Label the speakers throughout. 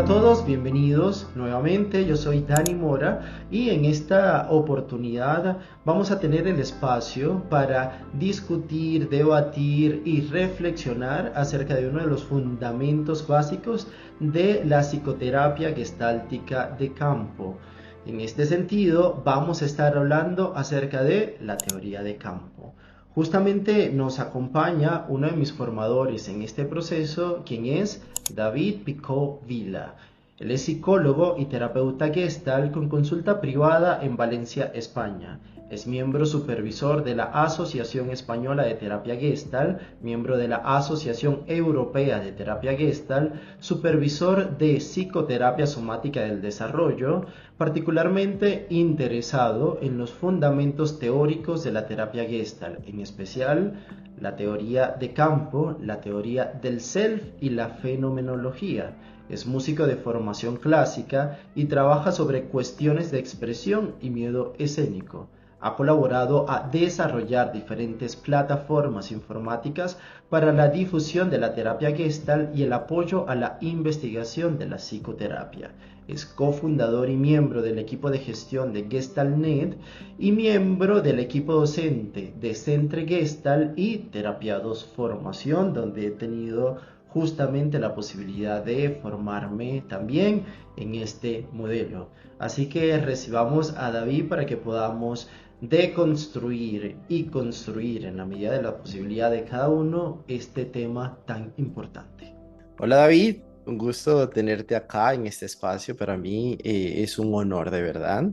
Speaker 1: a todos, bienvenidos nuevamente. Yo soy Dani Mora y en esta oportunidad vamos a tener el espacio para discutir, debatir y reflexionar acerca de uno de los fundamentos básicos de la psicoterapia gestáltica de campo. En este sentido, vamos a estar hablando acerca de la teoría de campo. Justamente nos acompaña uno de mis formadores en este proceso, quien es David Picó Vila. Él es psicólogo y terapeuta gestal con consulta privada en Valencia, España. Es miembro supervisor de la Asociación Española de Terapia Gestal, miembro de la Asociación Europea de Terapia Gestal, supervisor de psicoterapia somática del desarrollo, particularmente interesado en los fundamentos teóricos de la terapia Gestalt, en especial la teoría de campo, la teoría del self y la fenomenología. Es músico de formación clásica y trabaja sobre cuestiones de expresión y miedo escénico. Ha colaborado a desarrollar diferentes plataformas informáticas para la difusión de la terapia Gestalt y el apoyo a la investigación de la psicoterapia. Es cofundador y miembro del equipo de gestión de GestaltNet y miembro del equipo docente de Centre Gestalt y Terapiados Formación, donde he tenido justamente la posibilidad de formarme también en este modelo. Así que recibamos a David para que podamos deconstruir y construir en la medida de la posibilidad de cada uno este tema tan importante. Hola David, un gusto tenerte acá en este espacio. Para mí es un honor de verdad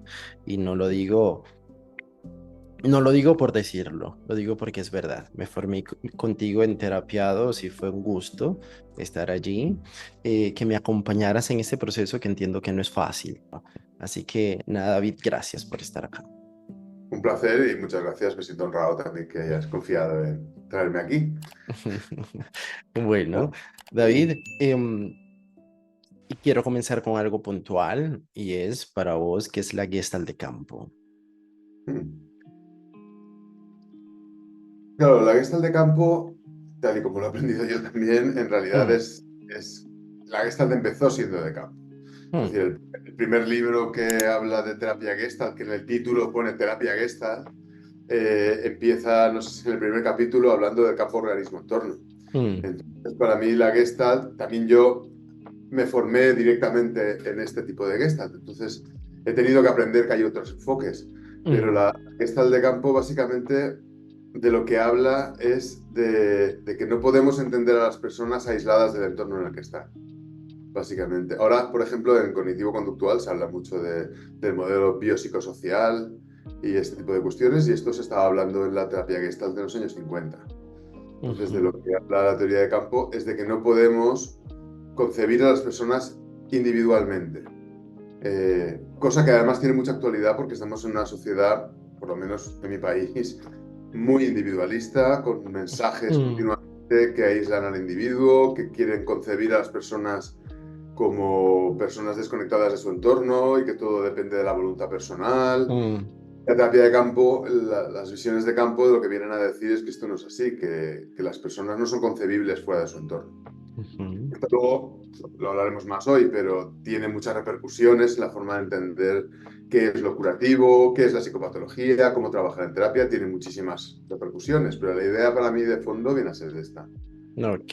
Speaker 1: y no lo digo por decirlo, lo digo porque es verdad. Me formé contigo en Terapiados y fue un gusto estar allí, que me acompañaras en este proceso que entiendo que no es fácil, ¿no? Así que nada, David, gracias por estar acá.
Speaker 2: Un placer y muchas gracias. Me siento honrado también que hayas confiado en traerme aquí.
Speaker 1: Bueno, David, y quiero comenzar con algo puntual y es para vos, ¿qué es la Gestalt de campo?
Speaker 2: Mm. Claro, la Gestalt de campo, tal y como lo he aprendido yo también, en realidad
Speaker 1: Mm,
Speaker 2: la Gestalt empezó siendo de campo. Es
Speaker 1: mm,
Speaker 2: decir, el primer libro que habla de terapia Gestalt, que en el título pone terapia Gestalt, empieza, no sé si en el primer capítulo, hablando del campo organismo-entorno.
Speaker 1: mm,
Speaker 2: Entonces, para mí la Gestalt, también yo me formé directamente en este tipo de Gestalt. Entonces, he tenido que aprender que hay otros enfoques. Pero
Speaker 1: mm,
Speaker 2: la Gestalt de campo, básicamente, de lo que habla es de que no podemos entender a las personas aisladas del entorno en el que están, básicamente. Ahora, por ejemplo, en cognitivo-conductual se habla mucho del modelo biopsicosocial y este tipo de cuestiones, y esto se estaba hablando en la terapia Gestalt de los años 50. Entonces, de
Speaker 1: ujú,
Speaker 2: lo que habla la teoría de campo es de que no podemos concebir a las personas individualmente. Cosa que además tiene mucha actualidad porque estamos en una sociedad, por lo menos en mi país, muy individualista, con mensajes
Speaker 1: mm,
Speaker 2: continuamente que aíslan al individuo, que quieren concebir a las personas como personas desconectadas de su entorno y que todo depende de la voluntad personal.
Speaker 1: mm,
Speaker 2: La terapia de campo, las visiones de campo, de lo que vienen a decir es que esto no es así, que las personas no son concebibles fuera de su entorno.
Speaker 1: ujú.
Speaker 2: Esto luego lo hablaremos más hoy, pero tiene muchas repercusiones en la forma de entender qué es lo curativo, qué es la psicopatología, cómo trabajar en terapia, tiene muchísimas repercusiones, pero la idea para mí de fondo viene a ser esta.
Speaker 1: Ok,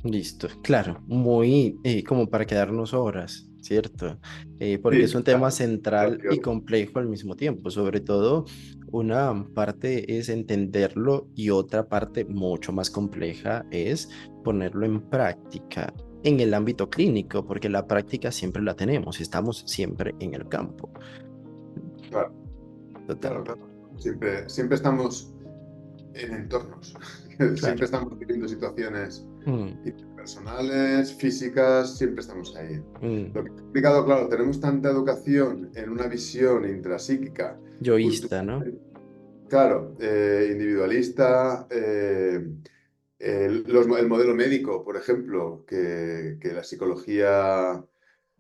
Speaker 1: listo. Claro, muy como para quedarnos horas, ¿cierto? Porque es
Speaker 2: Sí,
Speaker 1: un tema
Speaker 2: claro.
Speaker 1: central y complejo al mismo tiempo. Sobre todo, una parte es entenderlo y otra parte mucho más compleja es ponerlo en práctica en el ámbito clínico, porque la práctica siempre la tenemos, estamos siempre en el campo.
Speaker 2: Claro,
Speaker 1: Total.
Speaker 2: claro, claro. Siempre estamos en entornos, siempre
Speaker 1: Claro.
Speaker 2: estamos viviendo situaciones
Speaker 1: Mm,
Speaker 2: personales, físicas, siempre estamos ahí.
Speaker 1: mm.
Speaker 2: Lo que he explicado, claro, tenemos tanta educación en una visión intrapsíquica,
Speaker 1: Yoísta, ¿no?
Speaker 2: claro, individualista, el modelo médico, por ejemplo, que la psicología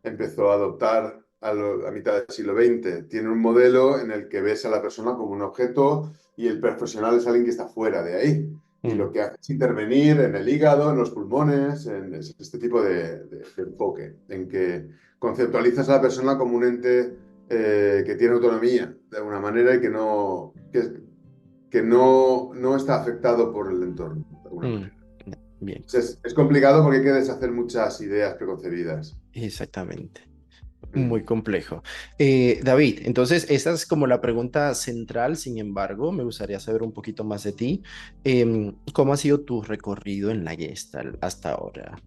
Speaker 2: empezó a adoptar a mitad del siglo XX, tiene un modelo en el que ves a la persona como un objeto y el profesional es alguien que está fuera de ahí. Y
Speaker 1: Mm,
Speaker 2: lo que hace es intervenir en el hígado, en los pulmones, en este tipo de enfoque, en que conceptualizas a la persona como un ente que tiene autonomía de alguna manera y que no está afectado por el entorno de alguna
Speaker 1: mm,
Speaker 2: manera.
Speaker 1: bien,
Speaker 2: Es complicado porque hay que deshacer muchas ideas preconcebidas.
Speaker 1: exactamente.
Speaker 2: Mm.
Speaker 1: Muy complejo. David, entonces esa es como la pregunta central. Sin embargo, me gustaría saber un poquito más de ti. ¿Cómo ha sido tu recorrido en la Gestalt hasta ahora?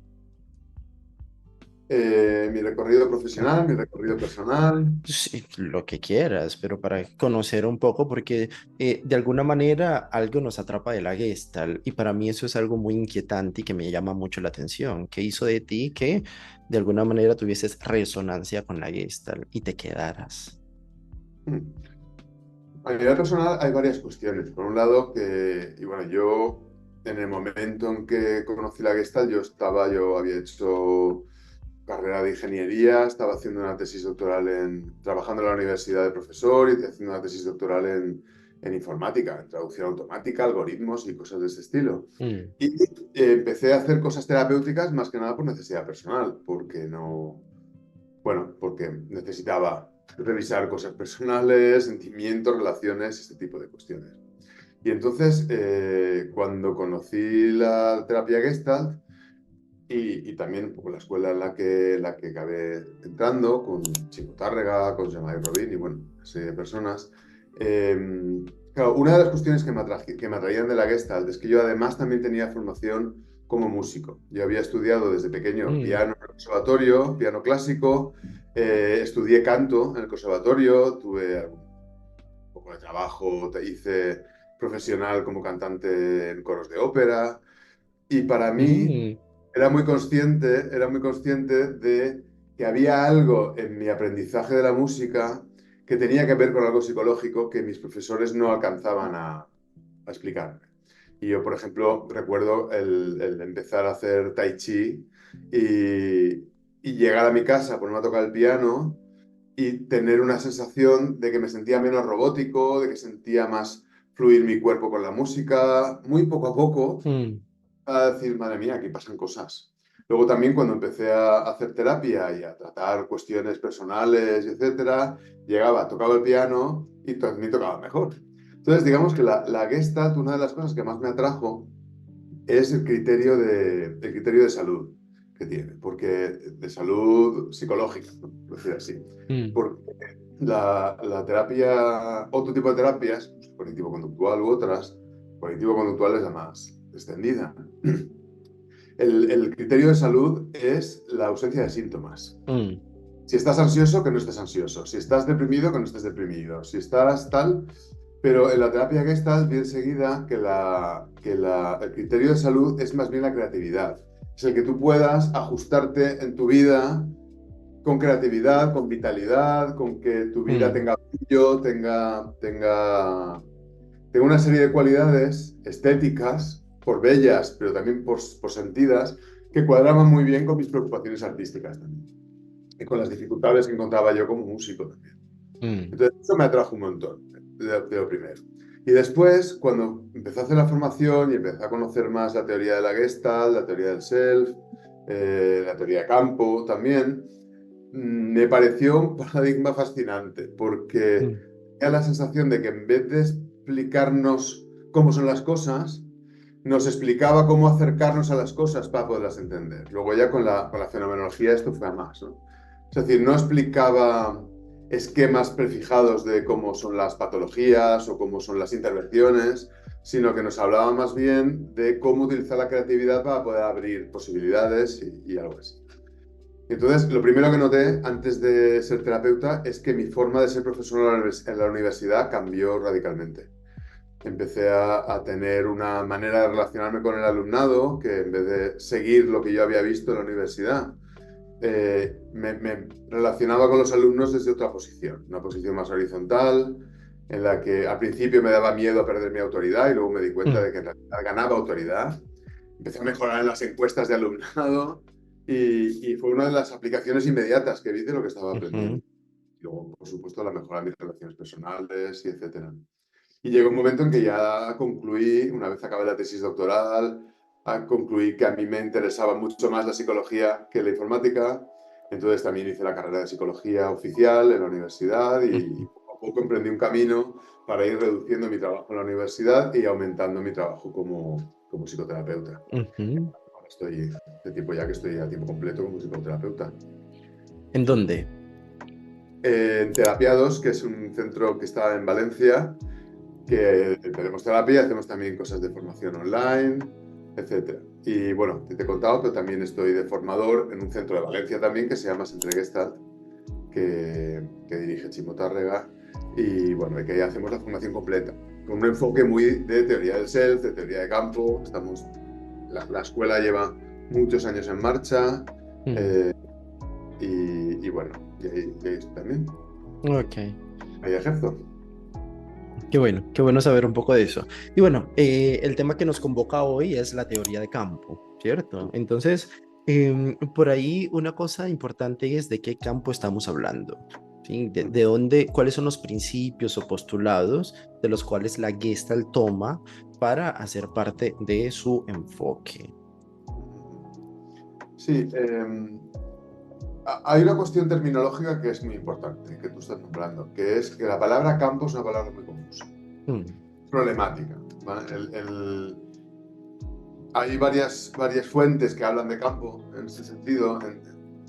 Speaker 2: Mi recorrido profesional, mi recorrido personal.
Speaker 1: Sí, lo que quieras, pero para conocer un poco, porque de alguna manera algo nos atrapa de la Gestalt y para mí eso es algo muy inquietante y que me llama mucho la atención. ¿Qué hizo de ti que de alguna manera tuvieses resonancia con la Gestalt y te quedaras?
Speaker 2: Mm. A nivel personal hay varias cuestiones. Por un lado, y bueno, yo en el momento en que conocí la Gestalt, yo había hecho carrera de ingeniería, estaba haciendo una tesis doctoral trabajando en la universidad de profesor y haciendo una tesis doctoral en informática, en traducción automática, algoritmos y cosas de ese estilo.
Speaker 1: Mm,
Speaker 2: Y empecé a hacer cosas terapéuticas más que nada por necesidad personal, porque no, bueno, porque necesitaba revisar cosas personales, sentimientos, relaciones, este tipo de cuestiones. Y entonces, cuando conocí la terapia Gestalt y también un poco la escuela en la que acabé entrando, con Chico Tárrega, con Jean-Marie Robin y bueno, una serie de personas, claro, una de las cuestiones que me atraían de la Gestalt es que yo además también tenía formación como músico. Yo había estudiado desde pequeño
Speaker 1: mm,
Speaker 2: piano en el conservatorio, piano clásico, estudié canto en el conservatorio, tuve un poco de trabajo, hice profesional como cantante en coros de ópera y para mí
Speaker 1: mm,
Speaker 2: era muy consciente de que había algo en mi aprendizaje de la música que tenía que ver con algo psicológico que mis profesores no alcanzaban a explicarme. Y yo, por ejemplo, recuerdo el empezar a hacer tai chi y llegar a mi casa, ponerme a tocar el piano y tener una sensación de que me sentía menos robótico, de que sentía más fluir mi cuerpo con la música, muy poco a poco,
Speaker 1: mm.
Speaker 2: a decir, madre mía, aquí pasan cosas. Luego también cuando empecé a hacer terapia y a tratar cuestiones personales, etcétera, llegaba, tocaba el piano y también tocaba mejor. Entonces, digamos que la Gestalt, una de las cosas que más me atrajo es el criterio de salud que tiene, porque de salud psicológica, ¿no? Por decir así.
Speaker 1: Mm,
Speaker 2: Porque la terapia, otro tipo de terapias, pues, cognitivo-conductual u otras, cognitivo-conductual es la más extendida. El criterio de salud es la ausencia de síntomas.
Speaker 1: mm,
Speaker 2: Si estás ansioso, que no estés ansioso. Si estás deprimido, que no estés deprimido. Si estás tal. Pero en la terapia Gestalt, bien seguida el criterio de salud es más bien la creatividad. Es el que tú puedas ajustarte en tu vida con creatividad, con vitalidad, con que tu vida
Speaker 1: mm,
Speaker 2: tenga brillo, tenga una serie de cualidades estéticas, por bellas, pero también por sentidas, que cuadraban muy bien con mis preocupaciones artísticas también. Y con las dificultades que encontraba yo como músico también.
Speaker 1: mm,
Speaker 2: Entonces, eso me atrajo un montón, de lo primero. Y después, cuando empecé a hacer la formación y empecé a conocer más la teoría de la Gestalt, la teoría del Self, la teoría de campo también, me pareció un paradigma fascinante, porque
Speaker 1: mm,
Speaker 2: tenía la sensación de que en vez de explicarnos cómo son las cosas, nos explicaba cómo acercarnos a las cosas para poderlas entender. Luego ya con la fenomenología esto fue a más, ¿no? Es decir, no explicaba esquemas prefijados de cómo son las patologías o cómo son las intervenciones, sino que nos hablaba más bien de cómo utilizar la creatividad para poder abrir posibilidades y algo así. Entonces, lo primero que noté antes de ser terapeuta es que mi forma de ser profesor en la universidad cambió radicalmente. Empecé a tener una manera de relacionarme con el alumnado que en vez de seguir lo que yo había visto en la universidad, me relacionaba con los alumnos desde otra posición, una posición más horizontal, en la que al principio me daba miedo a perder mi autoridad y luego me di cuenta
Speaker 1: mm,
Speaker 2: de que en realidad ganaba autoridad. Empecé a mejorar en las encuestas de alumnado y fue una de las aplicaciones inmediatas que vi de lo que estaba aprendiendo.
Speaker 1: ujú.
Speaker 2: Y luego, por supuesto, la mejora de mis relaciones personales y etcétera. Y llegó un momento en que ya concluí, una vez acabé la tesis doctoral, concluí que a mí me interesaba mucho más la psicología que la informática. Entonces también hice la carrera de psicología oficial en la universidad y
Speaker 1: Ujú,
Speaker 2: poco a poco emprendí un camino para ir reduciendo mi trabajo en la universidad y aumentando mi trabajo como psicoterapeuta.
Speaker 1: ujú.
Speaker 2: Ahora estoy de tiempo ya que estoy a tiempo completo como psicoterapeuta.
Speaker 1: ¿En dónde?
Speaker 2: En Terapiados, que es un centro que está en Valencia, que tenemos terapia, hacemos también cosas de formación online, etcétera. Y bueno, te he contado, pero también estoy de formador en un centro de Valencia también que se llama Centre Gestalt, que dirige Chimo Tárrega. Y bueno, que ahí hacemos la formación completa, con un enfoque muy de teoría del self, de teoría de campo. La escuela lleva muchos años en marcha
Speaker 1: Mm,
Speaker 2: eh, y bueno, y ahí estoy también.
Speaker 1: ok.
Speaker 2: Ahí ejerzo.
Speaker 1: Qué bueno saber un poco de eso. Y bueno, el tema que nos convoca hoy es la teoría de campo, ¿cierto? Entonces, por ahí una cosa importante es de qué campo estamos hablando, ¿sí? De dónde, cuáles son los principios o postulados de los cuales la Gestalt toma para hacer parte de su enfoque.
Speaker 2: Sí, hay una cuestión terminológica que es muy importante, que tú estás nombrando, que es que la palabra campo es una palabra muy confusa,
Speaker 1: Mm,
Speaker 2: problemática. ¿Vale? Hay varias fuentes que hablan de campo en este sentido,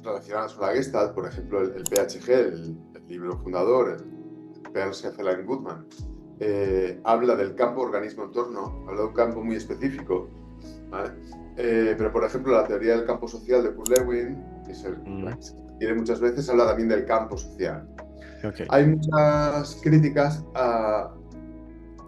Speaker 2: relacionadas con la Gestalt, por ejemplo, el PHG, el libro fundador, el Peirce Hefeline Goodman, habla del campo organismo-entorno, habla de un campo muy específico, ¿vale? Pero, por ejemplo, la teoría del campo social de Kurt Lewin, que es la
Speaker 1: mm,
Speaker 2: que se refiere muchas veces, habla también del campo social.
Speaker 1: ok.
Speaker 2: Hay muchas críticas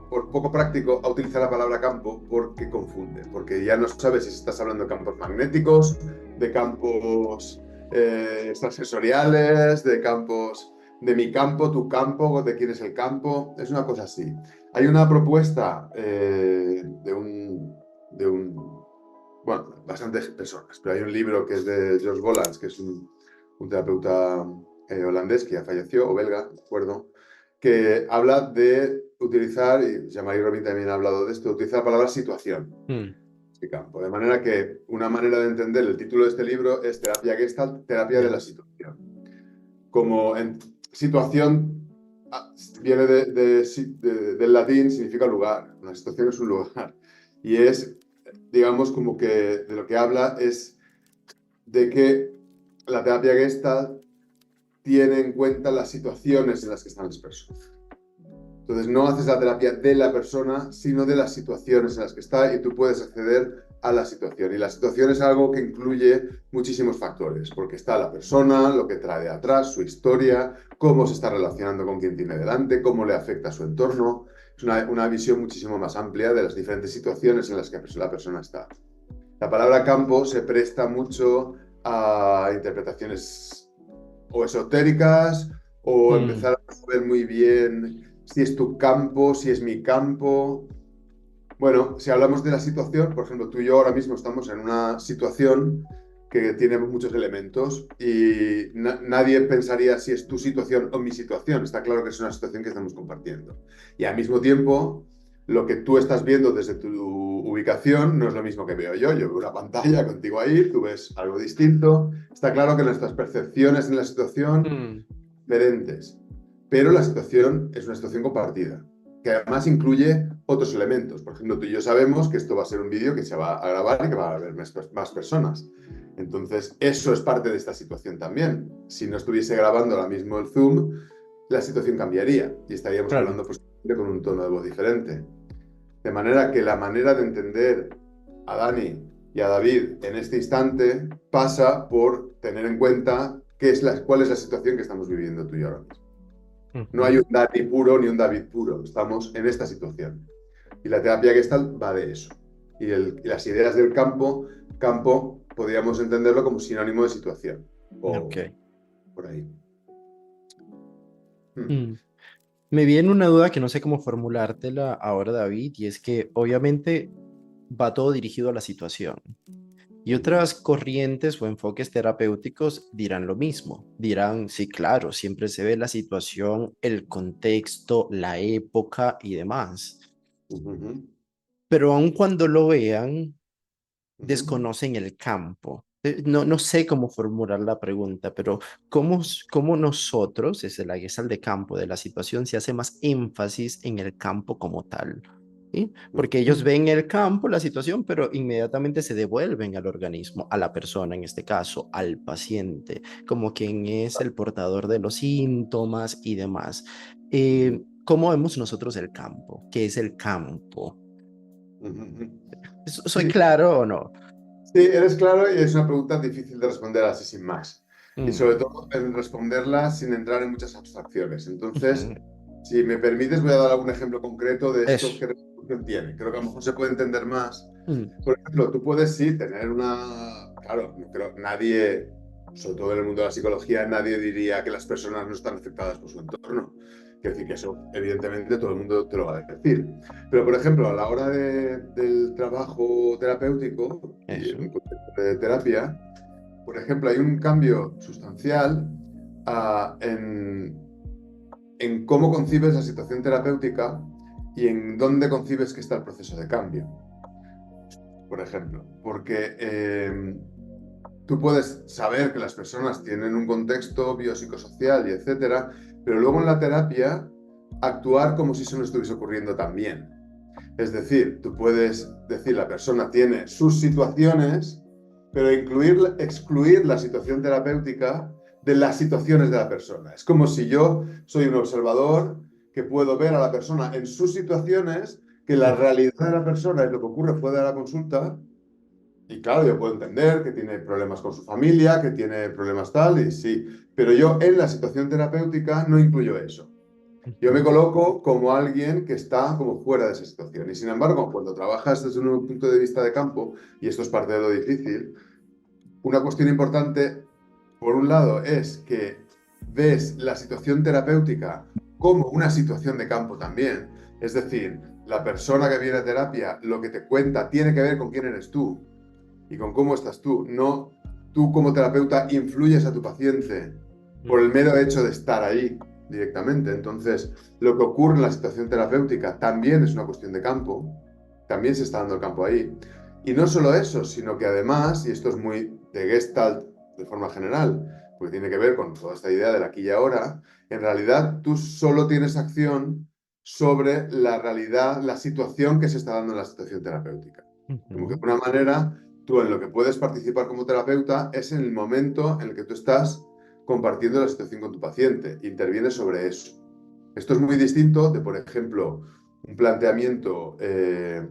Speaker 2: por poco práctico a utilizar la palabra campo porque confunde, porque ya no sabes si estás hablando de campos magnéticos, de campos extrasensoriales, de campos de mi campo, tu campo, de quién es el campo, es una cosa así. Hay una propuesta bueno, bastantes personas, pero hay un libro que es de George Bollands, que es un terapeuta holandés que ya falleció, o belga, no recuerdo, que habla de utilizar, y Jean-Marie Robin también ha hablado de esto, utilizar la palabra situación
Speaker 1: Mm,
Speaker 2: en este campo. De manera que una manera de entender el título de este libro es Terapia Gestalt, terapia de
Speaker 1: ya.
Speaker 2: la situación. Como en situación viene del latín, significa lugar. Una situación es un lugar. Y es, digamos, como que de lo que habla es de que la terapia Gestalt tiene en cuenta las situaciones en las que están las personas. Entonces no haces la terapia de la persona, sino de las situaciones en las que está y tú puedes acceder a la situación. Y la situación es algo que incluye muchísimos factores, porque está la persona, lo que trae de atrás, su historia, cómo se está relacionando con quien tiene delante, cómo le afecta a su entorno. Es una visión muchísimo más amplia de las diferentes situaciones en las que la persona está. La palabra campo se presta mucho a interpretaciones o esotéricas o
Speaker 1: Mm,
Speaker 2: empezar a saber muy bien si es tu campo, si es mi campo. Bueno, si hablamos de la situación, por ejemplo, tú y yo ahora mismo estamos en una situación que tiene muchos elementos y nadie pensaría si es tu situación o mi situación. Está claro que es una situación que estamos compartiendo. Y al mismo tiempo, lo que tú estás viendo desde tu ubicación no es lo mismo que veo yo. Yo veo una pantalla contigo ahí, tú ves algo distinto. Está claro que nuestras percepciones en la situación
Speaker 1: mm,
Speaker 2: diferentes, pero la situación es una situación compartida, que además incluye otros elementos. Por ejemplo, tú y yo sabemos que esto va a ser un vídeo que se va a grabar y que va a haber más personas. Entonces, eso es parte de esta situación también. Si no estuviese grabando ahora mismo el Zoom, la situación cambiaría y estaríamos
Speaker 1: claro.
Speaker 2: hablando posiblemente con un tono de voz diferente. De manera que la manera de entender a Dani y a David en este instante pasa por tener en cuenta cuál es la situación que estamos viviendo tú y yo ahora mismo. No hay un
Speaker 1: Ujú,
Speaker 2: Dani puro ni un David puro, estamos en esta situación. Y la terapia Gestalt va de eso. Y las ideas del campo podríamos entenderlo como sinónimo de situación.
Speaker 1: ok.
Speaker 2: O por ahí. Hmm.
Speaker 1: Mm. Me viene una duda que no sé cómo formulártela ahora, David, y es que obviamente va todo dirigido a la situación. Y otras corrientes o enfoques terapéuticos dirán lo mismo. Dirán, sí, claro, siempre se ve la situación, el contexto, la época y demás.
Speaker 2: Ujú,
Speaker 1: Pero aun cuando lo vean,
Speaker 2: ujú,
Speaker 1: desconocen el campo. No sé cómo formular la pregunta, pero ¿cómo nosotros, desde la guía de campo de la situación, se hace más énfasis en el campo como tal? ¿Sí? Porque ellos
Speaker 2: ujú.
Speaker 1: ven el campo, la situación, pero inmediatamente se devuelven al organismo, a la persona, en este caso, al paciente, como quien es el portador de los síntomas y demás. ¿Cómo vemos nosotros el campo? ¿Qué es el campo?
Speaker 2: Ujú.
Speaker 1: ¿Soy
Speaker 2: Sí,
Speaker 1: claro o no?
Speaker 2: sí, eres claro y es una pregunta difícil de responder así sin más. Y sobre
Speaker 1: Mm,
Speaker 2: todo en responderla sin entrar en muchas abstracciones. Entonces,
Speaker 1: ujú.
Speaker 2: si me permites, voy a dar algún ejemplo concreto de esto
Speaker 1: Eso.
Speaker 2: que repercusión tiene. Creo que a lo mejor se puede entender más.
Speaker 1: Mm,
Speaker 2: Por ejemplo, tú puedes sí tener una... Claro, no creo, nadie, sobre todo en el mundo de la psicología, nadie diría que las personas no están afectadas por su entorno. Quiero decir que eso, evidentemente, todo el mundo te lo va a decir. Pero, por ejemplo, a la hora del trabajo terapéutico y en
Speaker 1: eso.
Speaker 2: el contexto de terapia, por ejemplo, hay un cambio sustancial ah, en cómo concibes la situación terapéutica y en dónde concibes que está el proceso de cambio, por ejemplo. Porque tú puedes saber que las personas tienen un contexto biopsicosocial y etcétera, pero luego en la terapia actuar como si eso no estuviese ocurriendo también. Es decir, tú puedes decir la persona tiene sus situaciones, pero excluir la situación terapéutica de las situaciones de la persona. Es como si yo soy un observador que puedo ver a la persona en sus situaciones, que la
Speaker 1: Mm,
Speaker 2: realidad de la persona es lo que ocurre fuera de la consulta. Y claro, yo puedo entender que tiene problemas con su familia, que tiene problemas tal, y sí, pero yo en la situación terapéutica no incluyo eso. Yo me
Speaker 1: ujú.
Speaker 2: coloco como alguien que está como fuera de esa situación. Y sin embargo, cuando trabajas desde un punto de vista de campo, y esto es parte de lo difícil, una cuestión importante, por un lado, es que ves la situación terapéutica como una situación de campo también. Es decir, la persona que viene a terapia, lo que te cuenta, tiene que ver con quién eres tú y con cómo estás tú. No tú como terapeuta influyes a tu paciente por el
Speaker 1: Mm,
Speaker 2: mero hecho de estar ahí directamente. Entonces, lo que ocurre en la situación terapéutica también es una cuestión de campo, también se está dando el campo ahí. Y no solo eso, sino que además, y esto es muy de Gestalt de forma general, porque tiene que ver con toda esta idea del aquí y ahora, en realidad tú solo tienes acción sobre la realidad, la situación que se está dando en la situación terapéutica. Como que de
Speaker 1: ujú.
Speaker 2: alguna manera tú en lo que puedes participar como terapeuta es en el momento en el que tú estás compartiendo la situación con tu paciente, intervienes sobre eso. Esto es muy distinto de, por ejemplo, un planteamiento en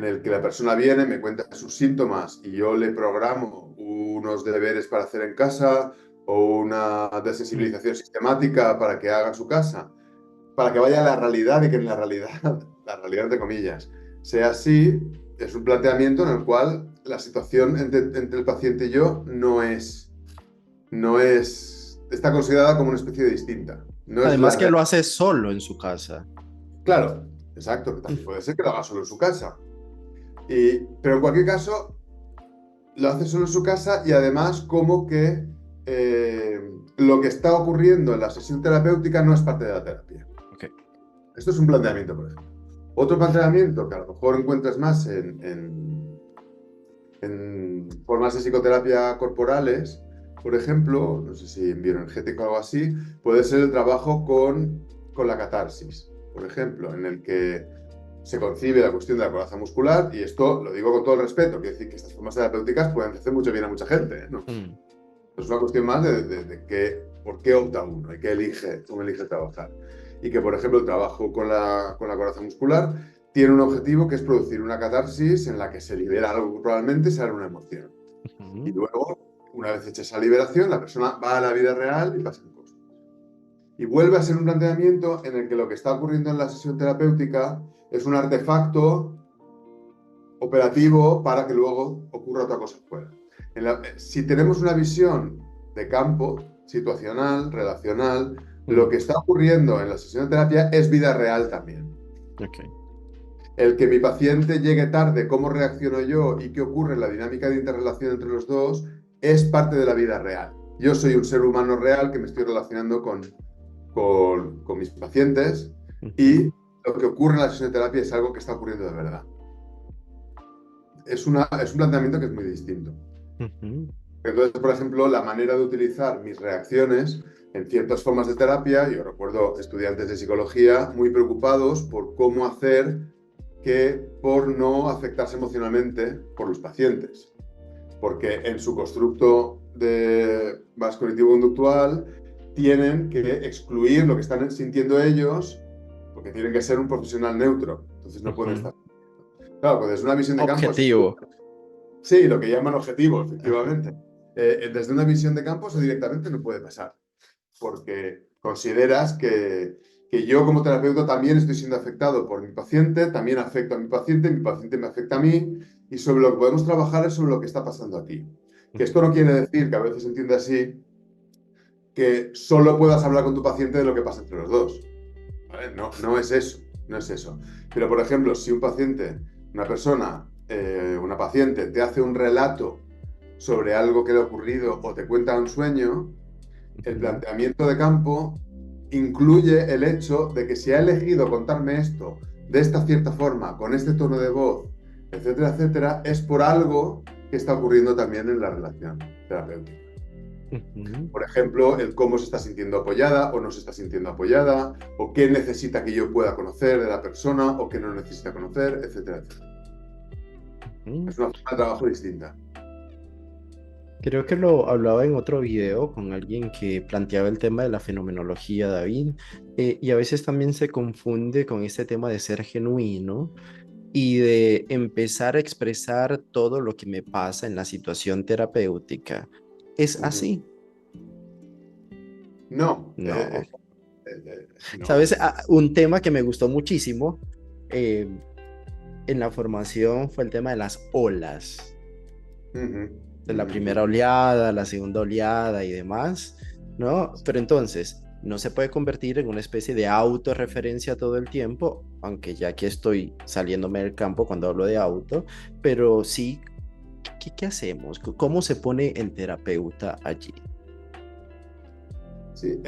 Speaker 2: el que la persona viene, me cuenta sus síntomas y yo le programo unos deberes para hacer en casa o una
Speaker 1: Mm.
Speaker 2: desensibilización sistemática para que haga en su casa, para que vaya a la realidad y que en la realidad, la realidad entre comillas, sea así, es un planteamiento en el cual la situación entre el paciente y yo está considerada como una especie de distinta. No es
Speaker 1: Además
Speaker 2: la
Speaker 1: que
Speaker 2: real.
Speaker 1: lo hace solo en su casa.
Speaker 2: Claro, exacto, que también
Speaker 1: Mm,
Speaker 2: puede ser que lo haga solo en su casa. Pero en cualquier caso, lo hace solo en su casa y además como que eh, lo que está ocurriendo en la sesión terapéutica no es parte de la terapia.
Speaker 1: ok.
Speaker 2: Esto es un planteamiento, por ejemplo. Otro planteamiento que a lo mejor encuentras más en formas de psicoterapia corporales, por ejemplo, no sé si en bioenergético o algo así, puede ser el trabajo con la catarsis, por ejemplo, en el que se concibe la cuestión de la coraza muscular, y esto lo digo con todo el respeto, quiero decir que estas formas terapéuticas pueden hacer mucho bien a mucha gente, ¿eh? ¿No?
Speaker 1: Mm,
Speaker 2: Es una cuestión más por qué opta uno y qué elige, cómo elige trabajar. Y que, por ejemplo, el trabajo con la coraza muscular tiene un objetivo que es producir una catarsis en la que se libera algo, probablemente sale una emoción. Y
Speaker 1: ujú.
Speaker 2: luego, una vez hecha esa liberación, la persona va a la vida real y pasan cosas. Y vuelve a ser un planteamiento en el que lo que está ocurriendo en la sesión terapéutica es un artefacto operativo para que luego ocurra otra cosa fuera. Si tenemos una visión de campo, situacional, relacional, lo
Speaker 1: Mm,
Speaker 2: que está ocurriendo en la sesión de terapia es vida real también.
Speaker 1: ok.
Speaker 2: El que mi paciente llegue tarde, cómo reacciono yo y qué ocurre en la dinámica de interrelación entre los dos, es parte de la vida real. Yo soy un ser humano real que me estoy relacionando con mis pacientes y
Speaker 1: Ujú,
Speaker 2: lo que ocurre en la sesión de terapia es algo que está ocurriendo de verdad. Es un planteamiento que es muy distinto.
Speaker 1: ujú,
Speaker 2: Entonces, por ejemplo, la manera de utilizar mis reacciones en ciertas formas de terapia, yo recuerdo estudiantes de psicología muy preocupados por cómo hacer que por no afectarse emocionalmente por los pacientes, porque en su constructo de más cognitivo-conductual tienen que excluir lo que están sintiendo ellos, porque tienen que ser un profesional neutro, entonces no pueden
Speaker 1: ujú.
Speaker 2: estar. Claro, pues desde una visión de campo,
Speaker 1: Objetivo.
Speaker 2: sí, lo que llaman objetivo,
Speaker 1: Ajá.
Speaker 2: efectivamente. Desde una visión de campo eso directamente no puede pasar, porque consideras que yo como terapeuta también estoy siendo afectado por mi paciente, también afecto a mi paciente me afecta a mí, y sobre lo que podemos trabajar es sobre lo que está pasando aquí. Que esto no quiere decir, que a veces se entiende así, que solo puedas hablar con tu paciente de lo que pasa entre los dos. ¿Vale? No, no es eso, no es eso. Pero, por ejemplo, si un paciente, una persona, una paciente te hace un relato sobre algo que le ha ocurrido o te cuenta un sueño, el
Speaker 1: Ujú,
Speaker 2: planteamiento de campo incluye el hecho de que si ha elegido contarme esto de esta cierta forma, con este tono de voz, etcétera, etcétera, es por algo que está ocurriendo también en la relación terapéutica.
Speaker 1: ujú.
Speaker 2: Por ejemplo, el cómo se está sintiendo apoyada o no se está sintiendo apoyada, o qué necesita que yo pueda conocer de la persona o qué no necesita conocer, etcétera, etcétera.
Speaker 1: Ujú.
Speaker 2: Es una forma de trabajo distinta.
Speaker 1: Creo que lo hablaba en otro video con alguien que planteaba el tema de la fenomenología, David, y a veces también se confunde con este tema de ser genuino y de empezar a expresar todo lo que me pasa en la situación terapéutica. ¿Es
Speaker 2: Ujú.
Speaker 1: así?
Speaker 2: No,
Speaker 1: No.
Speaker 2: no.
Speaker 1: ¿Sabes? Un tema que me gustó muchísimo eh, en la formación fue el tema de las olas,
Speaker 2: Ujú,
Speaker 1: de la
Speaker 2: ujú.
Speaker 1: primera oleada, la segunda oleada y demás, ¿no? Pero entonces, no se puede convertir en una especie de autorreferencia todo el tiempo, aunque ya que estoy saliéndome del campo cuando hablo de auto, pero sí, ¿qué hacemos? ¿Cómo se pone el terapeuta allí?
Speaker 2: Sí,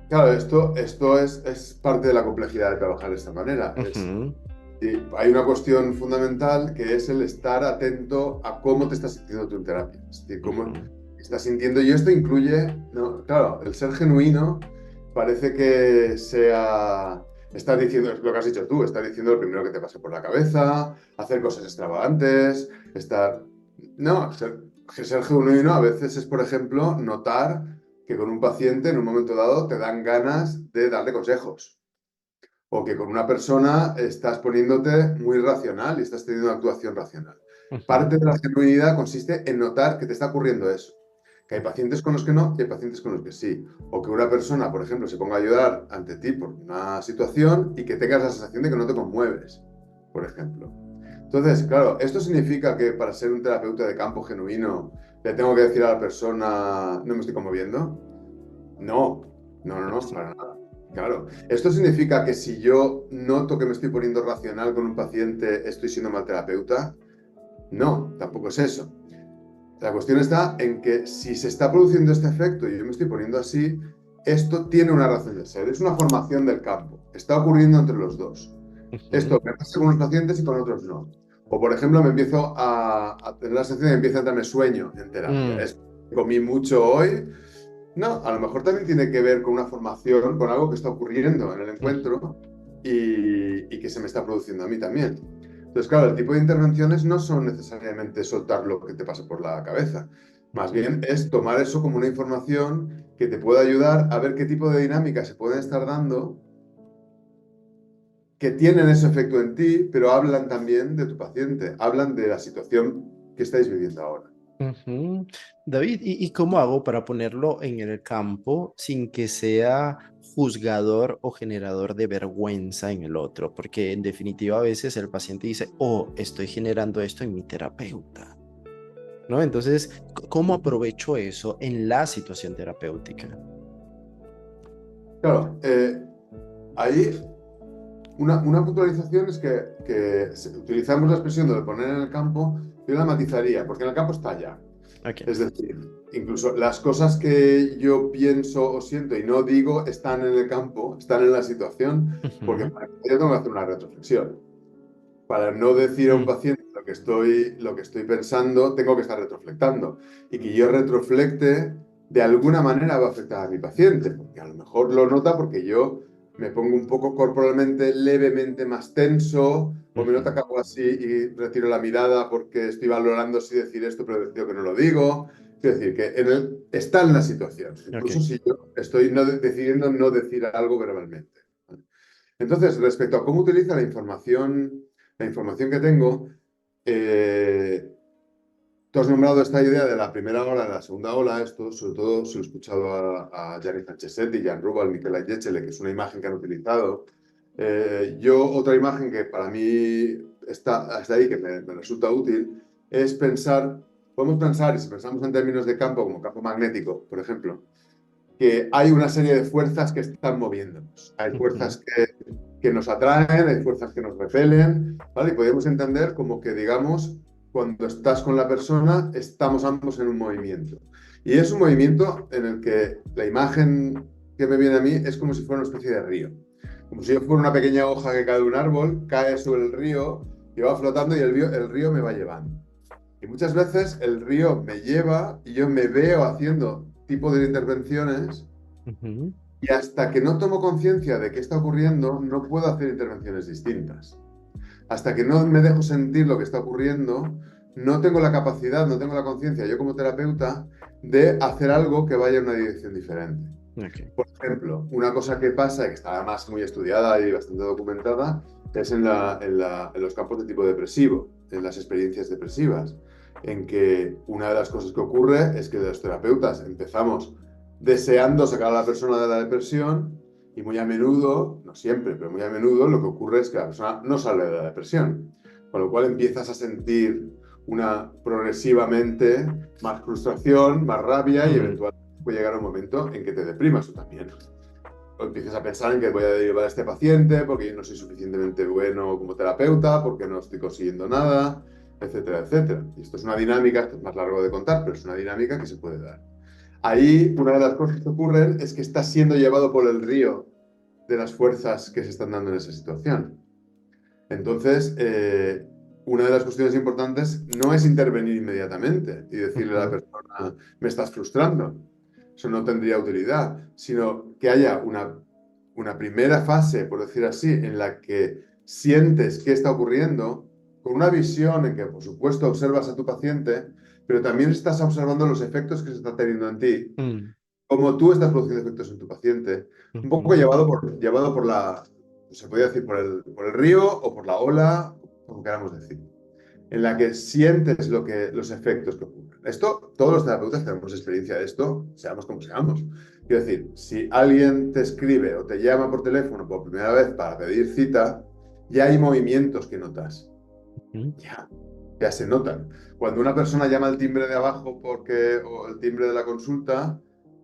Speaker 2: claro, esto es parte de la complejidad de trabajar de esta manera.
Speaker 1: Ujú,
Speaker 2: Sí, hay una cuestión fundamental que es el estar atento a cómo te estás sintiendo tú en terapia. Es decir, cómo
Speaker 1: ujú,
Speaker 2: estás sintiendo. Y esto incluye, ¿no? Claro, el ser genuino parece que sea. Estás diciendo, es lo que has dicho tú, estás diciendo lo primero que te pase por la cabeza, hacer cosas extravagantes, estar. No, ser genuino a veces es, por ejemplo, notar que con un paciente en un momento dado te dan ganas de darle consejos o que con una persona estás poniéndote muy racional y estás teniendo una actuación racional.
Speaker 1: ujú,
Speaker 2: Parte de la genuinidad consiste en notar que te está ocurriendo eso. Que hay pacientes con los que no y hay pacientes con los que sí. O que una persona, por ejemplo, se ponga a ayudar ante ti por una situación y que tengas la sensación de que no te conmueves, por ejemplo. Entonces, claro, esto significa que para ser un terapeuta de campo genuino le tengo que decir a la persona, no me estoy conmoviendo. No, no, no, no, para nada. Claro, esto significa que si yo noto que me estoy poniendo racional con un paciente, ¿estoy siendo mal terapeuta? No, tampoco es eso. La cuestión está en que si se está produciendo este efecto y yo me estoy poniendo así, esto tiene una razón de ser. Es una formación del campo. Está ocurriendo entre los dos. Esto
Speaker 1: ujú,
Speaker 2: me pasa con unos pacientes y con otros no. O por ejemplo, me empiezo a tener la sensación de que empieza a entrarme sueño en terapia.
Speaker 1: mm,
Speaker 2: Es comí mucho hoy, no, a lo mejor también tiene que ver con una formación, con algo que está ocurriendo en el
Speaker 1: ujú.
Speaker 2: encuentro y que se me está produciendo a mí también. Entonces, claro, el tipo de intervenciones no son necesariamente soltar lo que te pasa por la cabeza. Más bien es tomar eso como una información que te pueda ayudar a ver qué tipo de dinámicas se pueden estar dando que tienen ese efecto en ti, pero hablan también de tu paciente, hablan de la situación que estáis viviendo ahora.
Speaker 1: Ujú. David, ¿y cómo hago para ponerlo en el campo sin que sea juzgador o generador de vergüenza en el otro? Porque en definitiva a veces el paciente dice, oh, estoy generando esto en mi terapeuta, ¿no? Entonces, ¿cómo aprovecho eso en la situación terapéutica?
Speaker 2: Claro, ahí una puntualización es que utilizamos la expresión de lo poner en el campo, yo la matizaría, porque en el campo está ya.
Speaker 1: Ok.
Speaker 2: Es decir, incluso las cosas que yo pienso o siento y no digo están en el campo, están en la situación, porque
Speaker 1: Ujú.
Speaker 2: para ello tengo que hacer una retroflexión. Para no decir a un
Speaker 1: Mm,
Speaker 2: paciente lo que estoy pensando, tengo que estar retroflectando. Y que yo retroflecte, de alguna manera va a afectar a mi paciente, porque a lo mejor lo nota porque yo me pongo un poco corporalmente levemente más tenso, o me nota que
Speaker 1: ujú.
Speaker 2: hago así y retiro la mirada porque estoy valorando si decir esto, pero decido que no lo digo. Es decir, que está en la situación,
Speaker 1: Ok.
Speaker 2: incluso si yo estoy decidiendo no decir algo verbalmente. Entonces, respecto a cómo utiliza la información que tengo, eh, tú has nombrado esta idea de la primera ola, de la segunda ola, esto sobre todo se lo he escuchado a Gianni Franceschetti, Jan Rubal, Michele Ayecele, que es una imagen que han utilizado. Otra imagen que para mí está hasta ahí, que me resulta útil, es podemos pensar, y si pensamos en términos de campo, como campo magnético, por ejemplo, que hay una serie de fuerzas que están moviéndonos. Hay
Speaker 1: Ujú.
Speaker 2: fuerzas que nos atraen, hay fuerzas que nos repelen, ¿vale? Y podemos entender como que, digamos, cuando estás con la persona, estamos ambos en un movimiento. Y es un movimiento en el que la imagen que me viene a mí es como si fuera una especie de río. Como si yo fuera una pequeña hoja que cae de un árbol, cae sobre el río y va flotando y el río me va llevando. Y muchas veces el río me lleva y yo me veo haciendo tipo de intervenciones
Speaker 1: Ujú.
Speaker 2: y hasta que no tomo conciencia de qué está ocurriendo, no puedo hacer intervenciones distintas. Hasta que no me dejo sentir lo que está ocurriendo, no tengo la capacidad, no tengo la conciencia, yo como terapeuta, de hacer algo que vaya en una dirección diferente.
Speaker 1: Ok.
Speaker 2: Por ejemplo, una cosa que pasa, y que está además muy estudiada y bastante documentada, es en los campos de tipo depresivo, en las experiencias depresivas, en que una de las cosas que ocurre es que los terapeutas empezamos deseando sacar a la persona de la depresión y muy a menudo, no siempre, pero muy a menudo, lo que ocurre es que la persona no sale de la depresión, con lo cual empiezas a sentir progresivamente más frustración, más rabia y
Speaker 1: Mm,
Speaker 2: eventualmente puede llegar un momento en que te deprimas tú también. O empiezas a pensar en que voy a derivar a este paciente porque yo no soy suficientemente bueno como terapeuta, porque no estoy consiguiendo nada, etcétera, etcétera. Y esto es una dinámica, esto es más largo de contar, pero es una dinámica que se puede dar. Ahí, una de las cosas que ocurren es que estás siendo llevado por el río de las fuerzas que se están dando en esa situación. Entonces, una de las cuestiones importantes no es intervenir inmediatamente y decirle a la
Speaker 1: ujú.
Speaker 2: persona, me estás frustrando. Eso no tendría utilidad, sino que haya una primera fase, por decir así, en la que sientes qué está ocurriendo, con una visión en que, por supuesto, observas a tu paciente, pero también estás observando los efectos que se está teniendo en ti,
Speaker 1: Mm,
Speaker 2: como tú estás produciendo efectos en tu paciente, un poco
Speaker 1: ujú.
Speaker 2: llevado por se podría decir, por el río o por la ola, como queramos decir, en la que sientes los efectos que ocurren. Esto, todos los terapeutas tenemos experiencia de esto, seamos como seamos. Quiero decir, si alguien te escribe o te llama por teléfono por primera vez para pedir cita, ya hay movimientos que notas.
Speaker 1: Mm,
Speaker 2: Ya, ya se notan. Cuando una persona llama al timbre de abajo o el timbre de la consulta,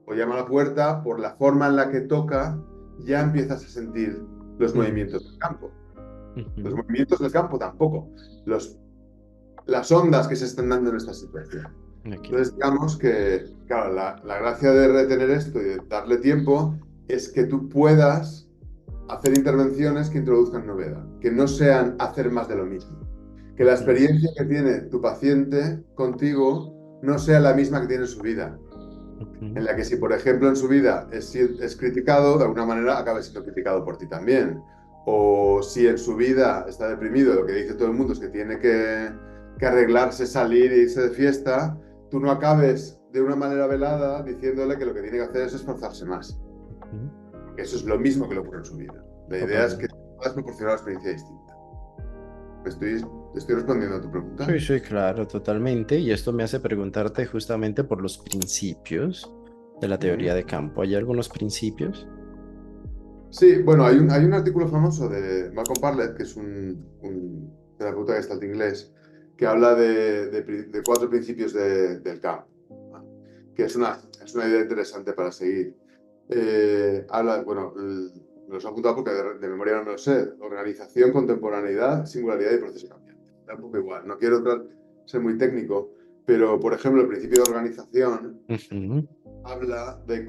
Speaker 2: o llama a la puerta, por la forma en la que toca, ya empiezas a sentir los
Speaker 1: mm,
Speaker 2: movimientos del campo. Los
Speaker 1: ujú.
Speaker 2: movimientos del campo tampoco. Los, las ondas que se están dando en esta situación.
Speaker 1: Ok.
Speaker 2: Entonces, digamos que, claro, la gracia de retener esto y de darle tiempo es que tú puedas hacer intervenciones que introduzcan novedad, que no sean hacer más de lo mismo. Que la
Speaker 1: Ujú.
Speaker 2: experiencia que tiene tu paciente contigo no sea la misma que tiene en su vida. En
Speaker 1: Ujú.
Speaker 2: la que si, por ejemplo, en su vida es criticado, de alguna manera acabe siendo criticado por ti también. O si en su vida está deprimido, lo que dice todo el mundo es que tiene que arreglarse, salir e irse de fiesta, tú no acabes de una manera velada diciéndole que lo que tiene que hacer es esforzarse más.
Speaker 1: Ujú.
Speaker 2: Eso es lo mismo que le ocurre en su vida. La idea es que
Speaker 1: Totalmente.
Speaker 2: puedas proporcionar una experiencia distinta. ¿Estoy respondiendo a tu pregunta?
Speaker 1: Sí, sí, claro, totalmente. Y esto me hace preguntarte justamente por los principios de la
Speaker 2: Ujú.
Speaker 1: teoría de campo. ¿Hay algunos principios?
Speaker 2: Sí, bueno, hay un artículo famoso de Malcolm Parlett, que es un terapeuta gestalt inglés, que habla de cuatro principios del campo, ¿no? Que es una idea interesante para seguir. Bueno, me los he apuntado porque de memoria no me lo sé. Organización, contemporaneidad, singularidad y proceso cambiante. Da un poco igual, no quiero ser muy técnico, pero por ejemplo el principio de organización
Speaker 1: Ujú.
Speaker 2: habla de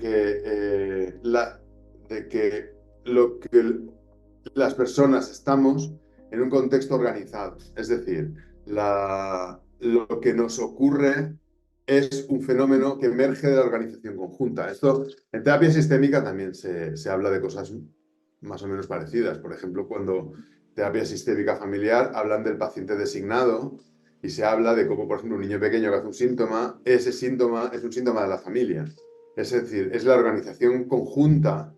Speaker 2: que lo que las personas estamos en un contexto organizado. Es decir, lo que nos ocurre es un fenómeno que emerge de la organización conjunta. Esto en terapia sistémica también se habla de cosas más o menos parecidas. Por ejemplo, cuando terapia sistémica familiar hablan del paciente designado y se habla de cómo, por ejemplo, un niño pequeño que hace un síntoma, ese síntoma es un síntoma de la familia. Es decir, es la organización conjunta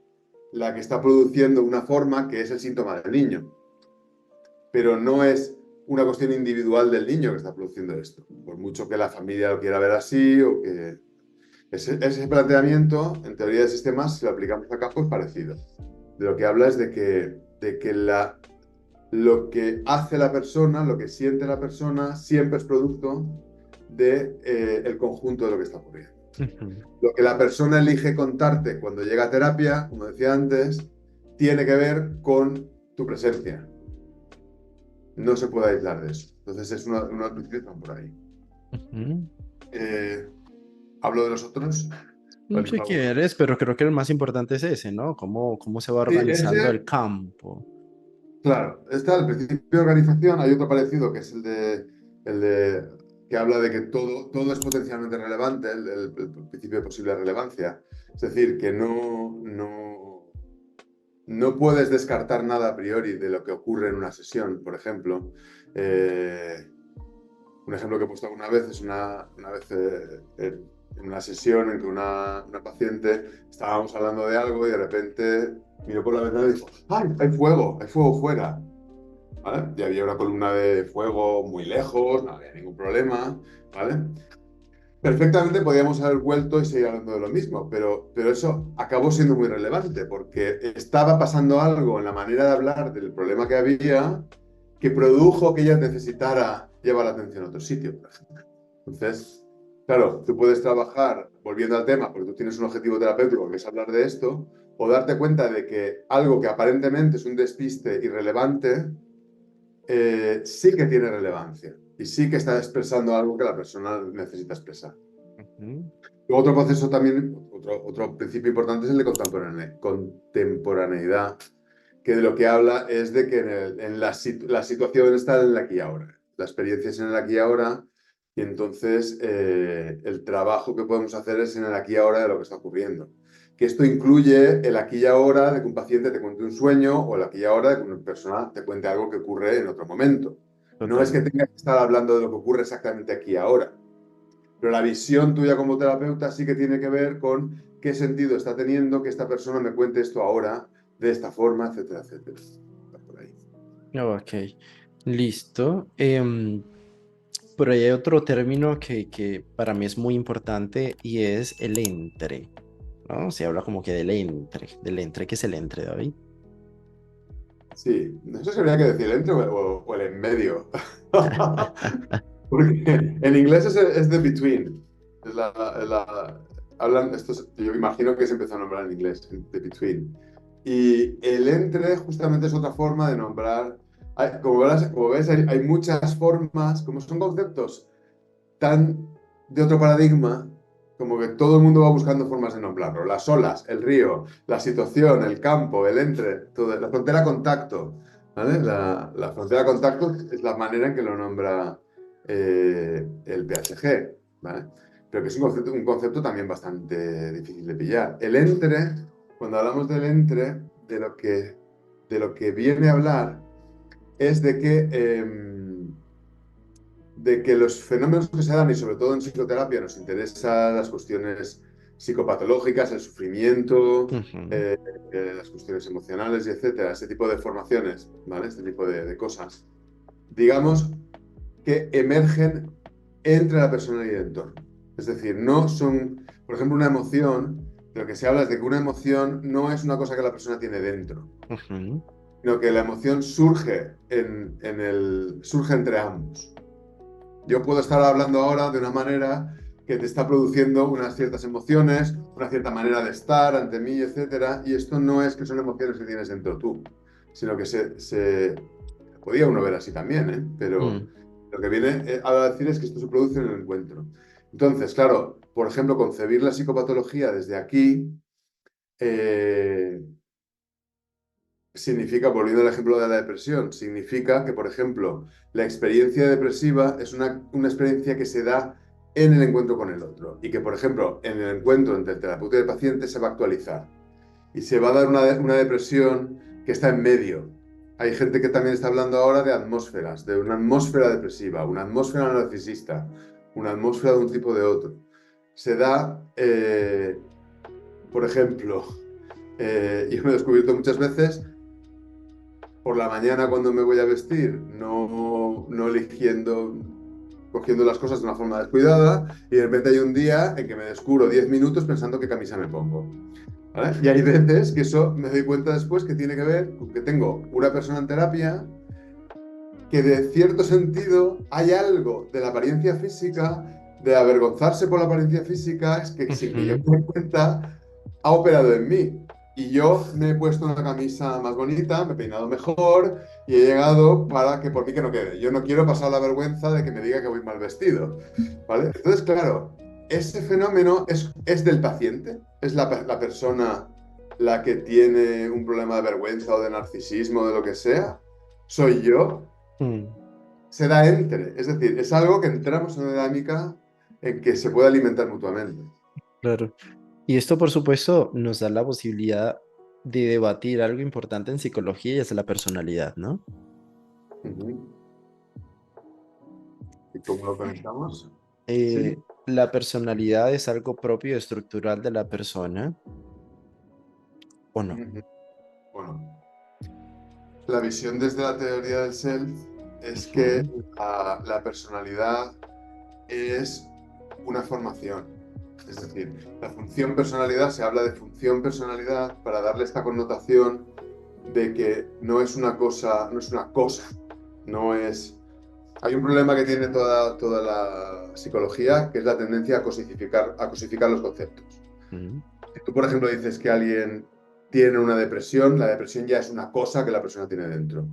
Speaker 2: la que está produciendo una forma que es el síntoma del niño, pero no es una cuestión individual del niño que está produciendo esto, por mucho que la familia lo quiera ver así o que... Ese planteamiento, en teoría de sistemas, si lo aplicamos acá, pues parecido. De lo que habla es de que lo que hace la persona, lo que siente la persona, siempre es producto del conjunto de lo que está ocurriendo.
Speaker 1: Ujú.
Speaker 2: Lo que la persona elige contarte cuando llega a terapia, como decía antes, tiene que ver con tu presencia. No se puede aislar de eso. Entonces es una principios que van por ahí.
Speaker 1: Ujú.
Speaker 2: Eh, ¿Hablo de los otros? ¿O
Speaker 1: Si
Speaker 2: elijo alguno?
Speaker 1: quieres, pero creo que el más importante es ese, ¿no? Cómo se va
Speaker 2: Sí,
Speaker 1: organizando el
Speaker 2: ese,
Speaker 1: campo.
Speaker 2: claro, está el principio de organización. Hay otro parecido que es que habla de que todo es potencialmente relevante, el principio de posible relevancia. Es decir, que no puedes descartar nada a priori de lo que ocurre en una sesión, por ejemplo. Eh, un ejemplo que he puesto alguna vez es una vez en una sesión en que una paciente estábamos hablando de algo y de repente miró por la ventana y dijo, ¡ay, hay fuego fuera! ¿Vale? Y había una columna de fuego muy lejos, no había ningún problema, ¿vale? Perfectamente podíamos haber vuelto y seguir hablando de lo mismo, pero eso acabó siendo muy relevante porque estaba pasando algo en la manera de hablar del problema que había que produjo que ella necesitara llevar la atención a otro sitio, por ejemplo. Entonces, claro, tú puedes trabajar volviendo al tema porque tú tienes un objetivo terapéutico que es hablar de esto, o darte cuenta de que algo que aparentemente es un despiste irrelevante, sí que tiene relevancia y sí que está expresando algo que la persona necesita expresar.
Speaker 1: Ujú.
Speaker 2: Luego otro proceso también, otro principio importante es el de contemporaneidad, que de lo que habla es de que la situación está en el aquí y ahora, la experiencia es en el aquí y ahora, y entonces el trabajo que podemos hacer es en el aquí y ahora de lo que está ocurriendo. Que esto incluye el aquí y ahora de que un paciente te cuente un sueño o el aquí y ahora de que una persona te cuente algo que ocurre en otro momento. No es
Speaker 1: Total.
Speaker 2: que tengas que estar hablando de lo que ocurre exactamente aquí y ahora, pero la visión tuya como terapeuta sí que tiene que ver con qué sentido está teniendo que esta persona me cuente esto ahora, de esta forma, etcétera, etcétera. Está por ahí.
Speaker 1: Ok, listo. Por ahí hay otro término que para mí es muy importante y es el entre, ¿no? Se habla como que del entre, ¿qué es el entre, David?
Speaker 2: Sí, no sé si habría que decir el entre o el en medio. Porque en inglés es the between. Es hablan, yo imagino que se empezó a nombrar en inglés, the between. Y el entre justamente es otra forma de nombrar. Como ves, hay muchas formas, como son conceptos tan de otro paradigma, como que todo el mundo va buscando formas de nombrarlo. Las olas, el río, la situación, el campo, el entre, todo, la frontera contacto. ¿Vale? La frontera contacto es la manera en que lo nombra el PHG, ¿vale? Pero que es un concepto también bastante difícil de pillar. El entre, cuando hablamos del entre, de lo que viene a hablar es de que los fenómenos que se dan, y sobre todo en psicoterapia, nos interesan las cuestiones psicopatológicas, el sufrimiento,
Speaker 1: Ujú.
Speaker 2: eh, las cuestiones emocionales, y etcétera, ese tipo de formaciones, ¿vale? Este tipo de cosas, digamos que emergen entre la persona y el entorno. Es decir, no son, por ejemplo, una emoción, de lo que se habla es de que una emoción no es una cosa que la persona tiene dentro,
Speaker 1: Ujú.
Speaker 2: sino que la emoción surge entre ambos. Yo puedo estar hablando ahora de una manera que te está produciendo unas ciertas emociones, una cierta manera de estar ante mí, etcétera, y esto no es que son emociones que tienes dentro tú, sino que se podía uno ver así también, ¿eh? Pero
Speaker 1: Mm,
Speaker 2: lo que viene a decir es que esto se produce en el encuentro. Entonces, claro, por ejemplo, concebir la psicopatología desde aquí eh, significa, volviendo al ejemplo de la depresión, significa que, por ejemplo, la experiencia depresiva es una experiencia que se da en el encuentro con el otro y que, por ejemplo, en el encuentro entre el terapeuta y el paciente se va a actualizar y se va a dar una depresión que está en medio. Hay gente que también está hablando ahora de atmósferas, de una atmósfera depresiva, una atmósfera narcisista, una atmósfera de un tipo de otro. Se da, por ejemplo, yo me he descubierto muchas veces por la mañana cuando me voy a vestir, no eligiendo, cogiendo las cosas de una forma descuidada, y de repente hay un día en que me descubro 10 minutos pensando qué camisa me pongo. ¿Vale? Y hay veces que eso me doy cuenta después que tiene que ver con que tengo una persona en terapia que de cierto sentido hay algo de la apariencia física, de avergonzarse por la apariencia física, es que sin que yo
Speaker 1: ujú.
Speaker 2: me dé cuenta, ha operado en mí. Y yo me he puesto una camisa más bonita, me he peinado mejor y he llegado para que por mí que no quede. Yo no quiero pasar la vergüenza de que me diga que voy mal vestido. ¿Vale? Entonces, claro, ese fenómeno es del paciente, es la persona la que tiene un problema de vergüenza o de narcisismo o de lo que sea. ¿Soy yo?
Speaker 1: Mm,
Speaker 2: Se da entre, es decir, es algo que entramos en una dinámica en que se puede alimentar mutuamente.
Speaker 1: claro. Y esto, por supuesto, nos da la posibilidad de debatir algo importante en psicología y es la personalidad, ¿no?
Speaker 2: Ujú. ¿Y cómo lo conectamos? Sí.
Speaker 1: La personalidad es algo propio y estructural de la persona, ¿o no?
Speaker 2: Ujú. Bueno, la visión desde la teoría del self es que
Speaker 1: Ujú,
Speaker 2: la personalidad es una formación. Es decir, la función personalidad, se habla de función personalidad para darle esta connotación de que no es una cosa, no es una cosa, no es... Hay un problema que tiene toda la psicología, que es la tendencia a cosificar los conceptos.
Speaker 1: ujú,
Speaker 2: Si tú, por ejemplo, dices que alguien tiene una depresión, la depresión ya es una cosa que la persona tiene dentro.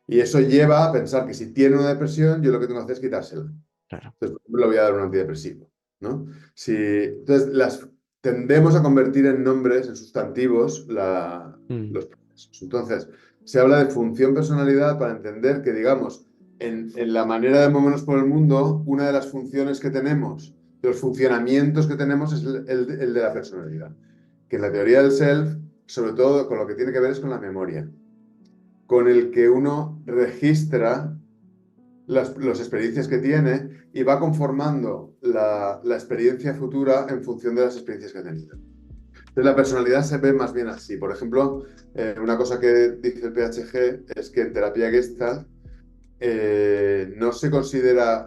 Speaker 2: Y eso lleva a pensar que si tiene una depresión, yo lo que tengo que hacer es quitársela.
Speaker 1: claro.
Speaker 2: Entonces, por ejemplo, le voy a dar un antidepresivo, ¿no? Entonces, tendemos a convertir en nombres, en sustantivos,
Speaker 1: Mm,
Speaker 2: los procesos. Entonces, se habla de función personalidad para entender que, digamos, en la manera de movernos por el mundo, una de las funciones que tenemos, de los funcionamientos que tenemos, es el de la personalidad. Que en la teoría del self, sobre todo con lo que tiene que ver es con la memoria, con el que uno registra las experiencias que tiene y va conformando la experiencia futura en función de las experiencias que ha tenido. Entonces, la personalidad se ve más bien así. Por ejemplo, una cosa que dice el PHG es que en terapia Gestalt no se considera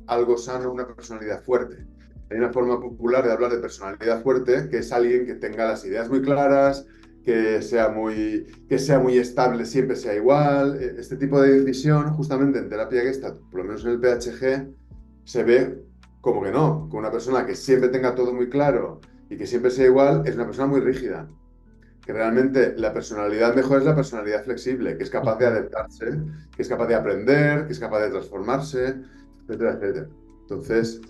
Speaker 2: algo sano una personalidad fuerte. Hay una forma popular de hablar de personalidad fuerte, que es alguien que tenga las ideas muy claras, que sea muy estable, siempre sea igual. Este tipo de visión, justamente en terapia Gestalt, por lo menos en el PHG, se ve como que no, que una persona que siempre tenga todo muy claro y que siempre sea igual es una persona muy rígida, que realmente la personalidad mejor es la personalidad flexible, que es capaz de
Speaker 1: ujú.
Speaker 2: adaptarse, que es capaz de aprender, que es capaz de transformarse, etcétera, etcétera. Entonces,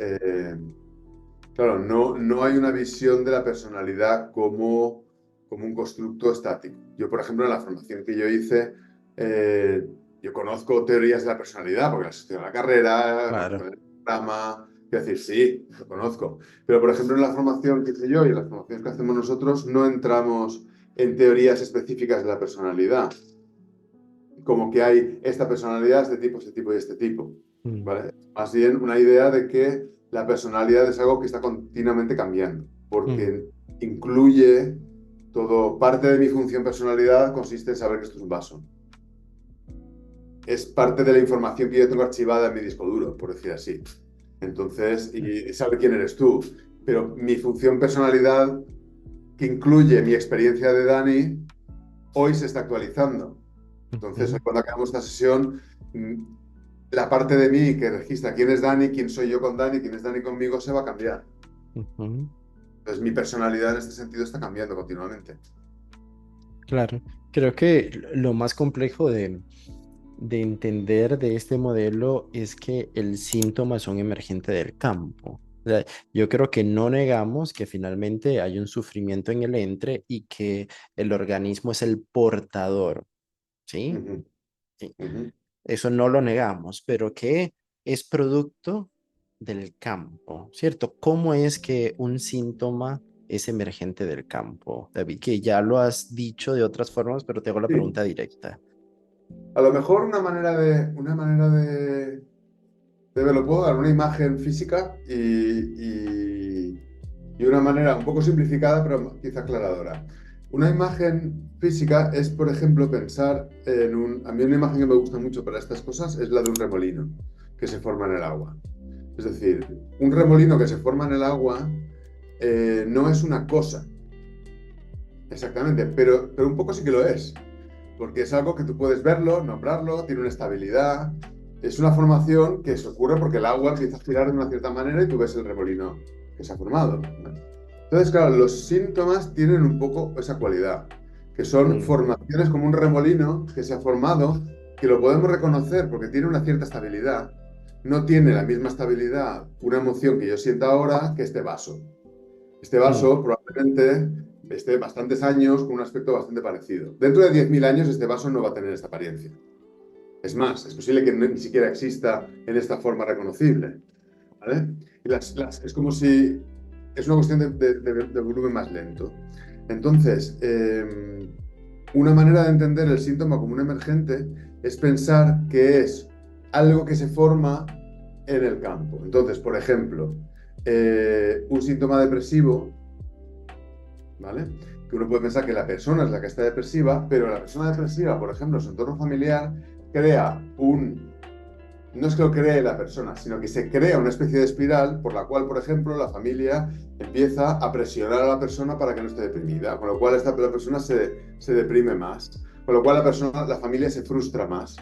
Speaker 2: claro, no hay una visión de la personalidad como un constructo estático. Yo, por ejemplo, en la formación que yo hice, eh, yo conozco teorías de la personalidad, porque las estudié en la carrera, conozco
Speaker 1: Claro.
Speaker 2: el programa, quiero decir, sí, lo conozco. Pero, por ejemplo, en la formación que hice yo y en las formaciones que hacemos nosotros, no entramos en teorías específicas de la personalidad, como que hay esta personalidad, este tipo y este tipo,
Speaker 1: Mm,
Speaker 2: ¿vale? Más bien una idea de que la personalidad es algo que está continuamente cambiando,
Speaker 1: mm,
Speaker 2: porque incluye todo, parte de mi función personalidad consiste en saber que esto es un vaso. Es parte de la información que yo tengo archivada en mi disco duro, por decir así. Entonces,
Speaker 1: mm,
Speaker 2: y saber quién eres tú. Pero mi función personalidad, que incluye mi experiencia de Dani, hoy se está actualizando. Entonces, hoy
Speaker 1: ujú.
Speaker 2: cuando acabamos esta sesión, la parte de mí que registra quién es Dani, quién soy yo con Dani, quién es Dani conmigo, se va a cambiar.
Speaker 1: Ujú.
Speaker 2: Entonces mi personalidad en este sentido está cambiando continuamente.
Speaker 1: Claro, creo que lo más complejo de entender de este modelo es que el síntoma son emergente del campo. O sea, yo creo que no negamos que finalmente hay un sufrimiento en el entre y que el organismo es el portador, ¿sí?
Speaker 2: Ujú,
Speaker 1: Sí,
Speaker 2: ujú.
Speaker 1: eso no lo negamos, pero que es producto del campo, ¿cierto? ¿Cómo es que un síntoma es emergente del campo, David? Que ya lo has dicho de otras formas, pero te hago la
Speaker 2: Sí,
Speaker 1: pregunta directa.
Speaker 2: a lo mejor una manera de verlo, puedo dar una imagen física y una manera un poco simplificada, pero quizá aclaradora. Una imagen física es, por ejemplo, pensar en un... A mí una imagen que me gusta mucho para estas cosas es la de un remolino que se forma en el agua. Es decir, un remolino que se forma en el agua no es una cosa, exactamente, pero un poco sí que lo es, porque es algo que tú puedes verlo, nombrarlo, tiene una estabilidad. Es una formación que se ocurre porque el agua empieza a girar de una cierta manera y tú ves el remolino que se ha formado, ¿no? Entonces, claro, los síntomas tienen un poco esa cualidad, que son
Speaker 1: Mm,
Speaker 2: formaciones como un remolino que se ha formado, que lo podemos reconocer porque tiene una cierta estabilidad. No tiene la misma estabilidad una emoción que yo sienta ahora que este vaso. Este
Speaker 1: mm,
Speaker 2: vaso probablemente esté bastantes años con un aspecto bastante parecido. Dentro de 10.000 años este vaso no va a tener esta apariencia. Es más, es posible que ni siquiera exista en esta forma reconocible. ¿Vale? Y es como si es una cuestión de volumen más lento. Entonces, una manera de entender el síntoma como un emergente es pensar que es algo que se forma en el campo. Entonces, por ejemplo, un síntoma depresivo, ¿vale? Que uno puede pensar que la persona es la que está depresiva, pero la persona depresiva, por ejemplo, su entorno familiar crea un... No es que lo cree la persona, sino que se crea una especie de espiral por la cual, por ejemplo, la familia empieza a presionar a la persona para que no esté deprimida, con lo cual la persona se deprime más, con lo cual la familia se frustra más.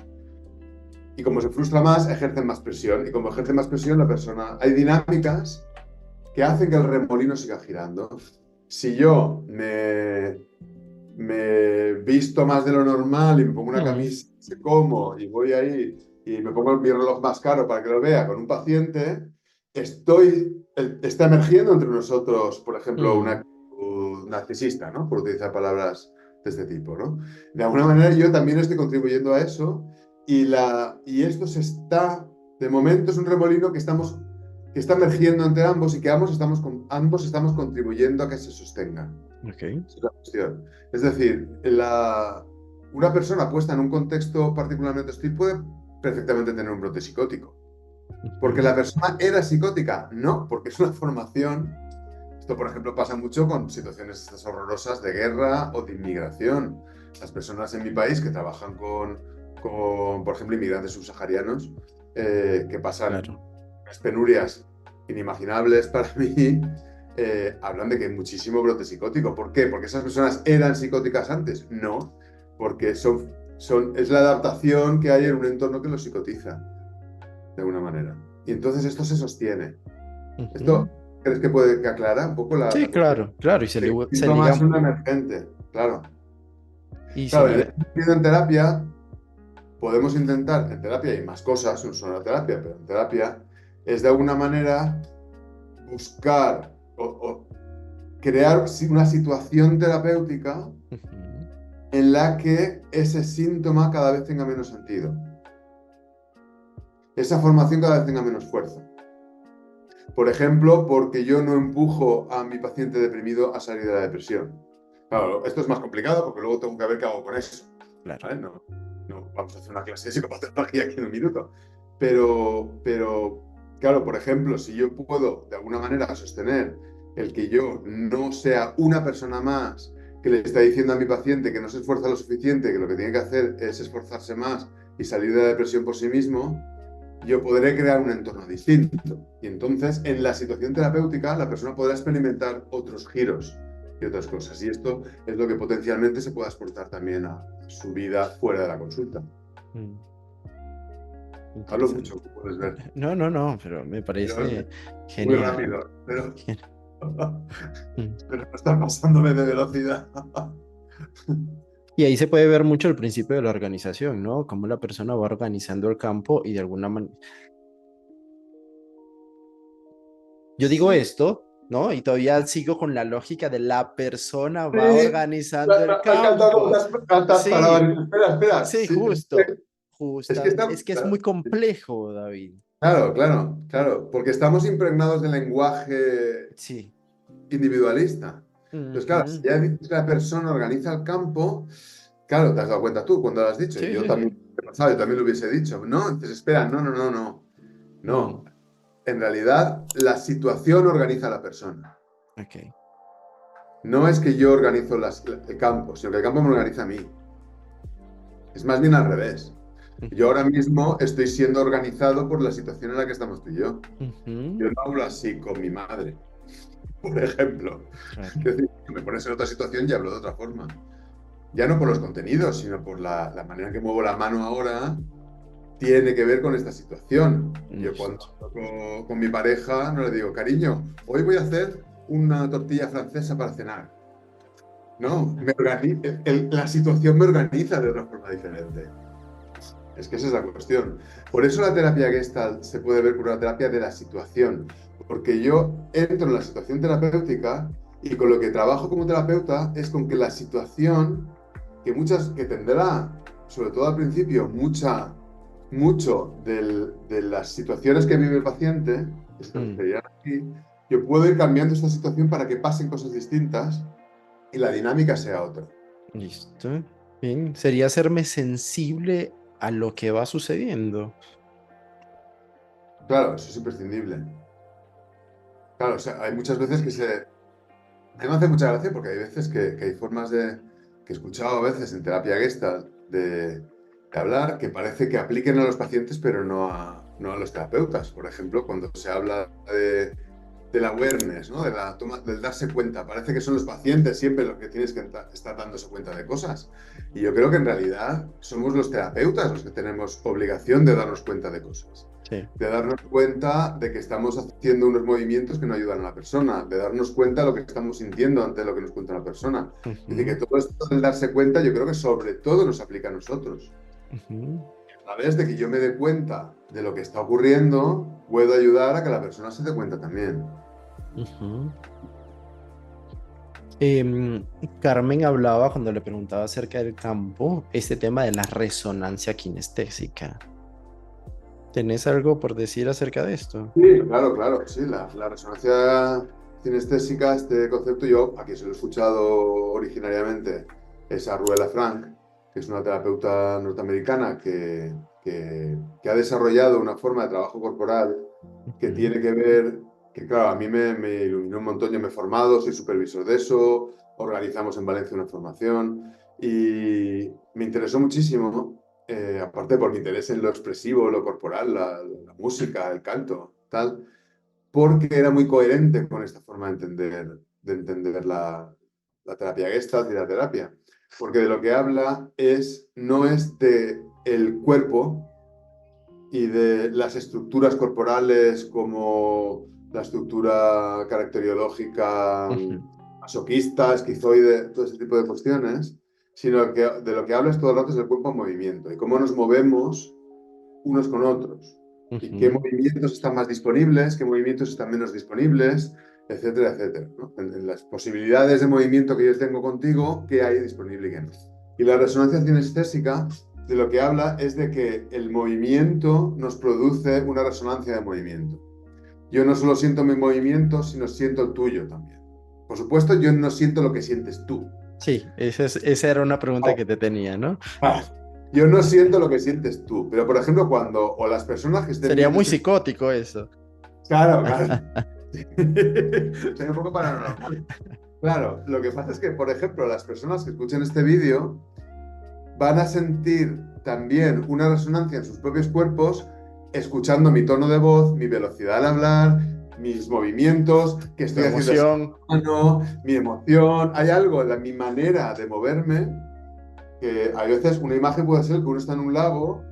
Speaker 2: Y como se frustra más, ejercen más presión. Y como ejerce más presión, la persona... Hay dinámicas que hacen que el remolino siga girando. Si yo me visto más de lo normal y me pongo una
Speaker 1: mm,
Speaker 2: camisa, como y voy ahí y me pongo mi reloj más caro para que lo vea con un paciente, está emergiendo entre nosotros, por ejemplo, una
Speaker 1: mm.
Speaker 2: actitud narcisista, ¿no? Por utilizar palabras de este tipo, ¿no? De alguna manera yo también estoy contribuyendo a eso y esto de momento es un remolino que está emergiendo entre ambos y que ambos estamos contribuyendo a que se sostenga.
Speaker 1: Ok.
Speaker 2: Esa es la cuestión. Es decir, una persona puesta en un contexto particularmente hostil puede perfectamente tener un brote psicótico. ¿Porque
Speaker 1: Ujú.
Speaker 2: la persona era psicótica? No, porque es una formación. Esto, por ejemplo, pasa mucho con situaciones estas horrorosas de guerra o de inmigración. Las personas en mi país que trabajan por ejemplo, inmigrantes subsaharianos, que pasan
Speaker 1: Claro.
Speaker 2: unas penurias inimaginables para mí, hablan de que hay muchísimo brote psicótico. ¿Por qué? ¿Porque esas personas eran psicóticas antes? No, porque es la adaptación que hay en un entorno que los psicotiza, de alguna manera. Y entonces esto se sostiene. ¿Esto
Speaker 1: Ujú.
Speaker 2: crees que puede que aclara un poco
Speaker 1: Sí,
Speaker 2: la cuestión?
Speaker 1: claro, claro. Y
Speaker 2: El
Speaker 1: se
Speaker 2: síntoma es
Speaker 1: liga,
Speaker 2: un emergente, claro.
Speaker 1: y se
Speaker 2: Claro, en
Speaker 1: liga.
Speaker 2: ese sentido, en terapia, podemos intentar, en terapia hay más cosas, no solo la terapia, pero en terapia es de alguna manera buscar o crear una situación terapéutica
Speaker 1: Ujú.
Speaker 2: en la que ese síntoma cada vez tenga menos sentido, esa formación cada vez tenga menos fuerza. Por ejemplo, porque yo no empujo a mi paciente deprimido a salir de la depresión. Claro, esto es más complicado porque luego tengo que ver qué hago con eso.
Speaker 1: Claro.
Speaker 2: ¿Vale? No vamos a hacer una clase de psicopatología aquí en un minuto. Claro, por ejemplo, si yo puedo de alguna manera sostener el que yo no sea una persona más que le está diciendo a mi paciente que no se esfuerza lo suficiente, que lo que tiene que hacer es esforzarse más y salir de la depresión por sí mismo, yo podré crear un entorno distinto. Y entonces, en la situación terapéutica, la persona podrá experimentar otros giros y otras cosas. Y esto es lo que potencialmente se pueda exportar también a su vida fuera de la consulta.
Speaker 1: Mm.
Speaker 2: Hablo
Speaker 1: Interesante.
Speaker 2: mucho, como puedes ver.
Speaker 1: No, no, no, pero me
Speaker 2: Pero
Speaker 1: parece
Speaker 2: muy
Speaker 1: genial.
Speaker 2: rápido, pero,
Speaker 1: Mm.
Speaker 2: pero no está pasándome de velocidad.
Speaker 1: Y ahí se puede ver mucho el principio de la organización, ¿no? Cómo la persona va organizando el campo y de alguna manera... Yo digo
Speaker 2: Sí,
Speaker 1: esto, ¿no? Y todavía sigo con la lógica de la persona va
Speaker 2: sí.
Speaker 1: organizando el
Speaker 2: Me ha encantado cómo
Speaker 1: campo.
Speaker 2: te has parado.
Speaker 1: Sí,
Speaker 2: Espera, espera.
Speaker 1: sí,
Speaker 2: Sí,
Speaker 1: justo.
Speaker 2: es que
Speaker 1: Justa.
Speaker 2: está.
Speaker 1: Es que es muy complejo, David.
Speaker 2: Claro, claro, claro. Porque estamos impregnados del lenguaje
Speaker 1: Sí.
Speaker 2: individualista. Entonces, claro, si
Speaker 1: Ujú.
Speaker 2: ya dices que la persona organiza el campo, claro, te has dado cuenta tú cuando lo has dicho.
Speaker 1: Sí,
Speaker 2: Yo
Speaker 1: sí,
Speaker 2: también
Speaker 1: sí.
Speaker 2: he pasado, yo también lo hubiese dicho. No, entonces espera, no, no, no, no.
Speaker 1: Mm,
Speaker 2: No. En realidad, la situación organiza a la persona.
Speaker 1: ok.
Speaker 2: No es que yo organizo el campo, sino que el campo me organiza a mí. Es más bien al revés. Yo
Speaker 1: Ujú,
Speaker 2: ahora mismo estoy siendo organizado por la situación en la que estamos tú y yo.
Speaker 1: ujú.
Speaker 2: Yo no hablo así con mi madre, por ejemplo. Es
Speaker 1: Claro.
Speaker 2: decir, si me pones en otra situación y hablo de otra forma. Ya no por los contenidos, sino por la manera en que muevo la mano ahora, tiene que ver con esta situación. Yo cuando
Speaker 1: Listo.
Speaker 2: hablo con mi pareja no le digo, cariño, hoy voy a hacer una tortilla francesa para cenar. No, la situación me organiza de otra forma diferente. Es que esa es la cuestión. Por eso la terapia Gestalt se puede ver como una terapia de la situación, porque yo entro en la situación terapéutica y con lo que trabajo como terapeuta es con que la situación, que tendrá, sobre todo al principio, mucho de las situaciones que vive el paciente, que se
Speaker 1: Mm,
Speaker 2: referirán aquí, yo puedo ir cambiando esta situación para que pasen cosas distintas y la dinámica sea otra.
Speaker 1: listo. Bien. Sería hacerme sensible a lo que va sucediendo.
Speaker 2: Claro, eso es imprescindible. Claro, o sea, hay muchas veces que a mí me hace mucha gracia porque hay veces que hay formas que he escuchado a veces en terapia Gestalt de hablar que parece que apliquen a los pacientes pero no a los terapeutas. Por ejemplo, cuando se habla del awareness, ¿no? De la toma, del darse cuenta. Parece que son los pacientes siempre los que tienes que estar dándose cuenta de cosas. Y yo creo que en realidad somos los terapeutas los que tenemos obligación de darnos cuenta de cosas.
Speaker 1: Sí.
Speaker 2: De darnos cuenta de que estamos haciendo unos movimientos que no ayudan a la persona, de darnos cuenta de lo que estamos sintiendo ante lo que nos cuenta la persona. Es decir,
Speaker 1: Ujú,
Speaker 2: que todo esto del darse cuenta yo creo que sobre todo nos aplica a nosotros.
Speaker 1: ujú,
Speaker 2: A través de que yo me dé cuenta de lo que está ocurriendo, puedo ayudar a que la persona se dé cuenta también.
Speaker 1: ujú. Carmen hablaba cuando le preguntaba acerca del campo, este tema de la resonancia kinestésica. ¿Tenés algo por decir acerca de esto?
Speaker 2: Sí, claro, claro, sí, la resonancia cinestésica, este concepto, yo aquí se lo he escuchado originariamente, es a Ruela Frank, que es una terapeuta norteamericana que ha desarrollado una forma de trabajo corporal que
Speaker 1: Ujú,
Speaker 2: tiene que ver, que claro, a mí me iluminó un montón, yo me he formado, soy supervisor de eso, organizamos en Valencia una formación y me interesó muchísimo, aparte por mi interés en lo expresivo, lo corporal, la música, el canto, tal, porque era muy coherente con esta forma de entender la terapia Gestalt y la terapia. Porque de lo que habla no es de el cuerpo, y de las estructuras corporales como la estructura caracteriológica
Speaker 1: ujú,
Speaker 2: masoquista, esquizoide, todo ese tipo de cuestiones, sino que de lo que hablas todo el rato es del cuerpo en movimiento y cómo nos movemos unos con otros y qué
Speaker 1: ujú,
Speaker 2: movimientos están más disponibles, qué movimientos están menos disponibles, etcétera, etcétera, ¿no? En las posibilidades de movimiento que yo tengo contigo, qué hay disponible y qué no. Y la resonancia cinestésica de lo que habla es de que el movimiento nos produce una resonancia de movimiento. Yo no solo siento mi movimiento, sino siento el tuyo también. Por supuesto, yo no siento lo que sientes tú.
Speaker 1: sí, esa era una pregunta que te tenía, ¿no?
Speaker 2: Ah, yo no siento lo que sientes tú, pero por ejemplo, o las personas que estén
Speaker 1: Sería
Speaker 2: viendo
Speaker 1: muy
Speaker 2: este...
Speaker 1: psicótico eso.
Speaker 2: Claro, claro. Soy un poco paranormal. Claro, lo que pasa es que, por ejemplo, las personas que escuchen este vídeo van a sentir también una resonancia en sus propios cuerpos, escuchando mi tono de voz, mi velocidad al hablar, mis movimientos, que
Speaker 1: Tu
Speaker 2: estoy haciendo así
Speaker 1: emoción.
Speaker 2: con la mano, mi emoción. Hay algo en mi manera de moverme que a veces una imagen puede ser que uno está en un lago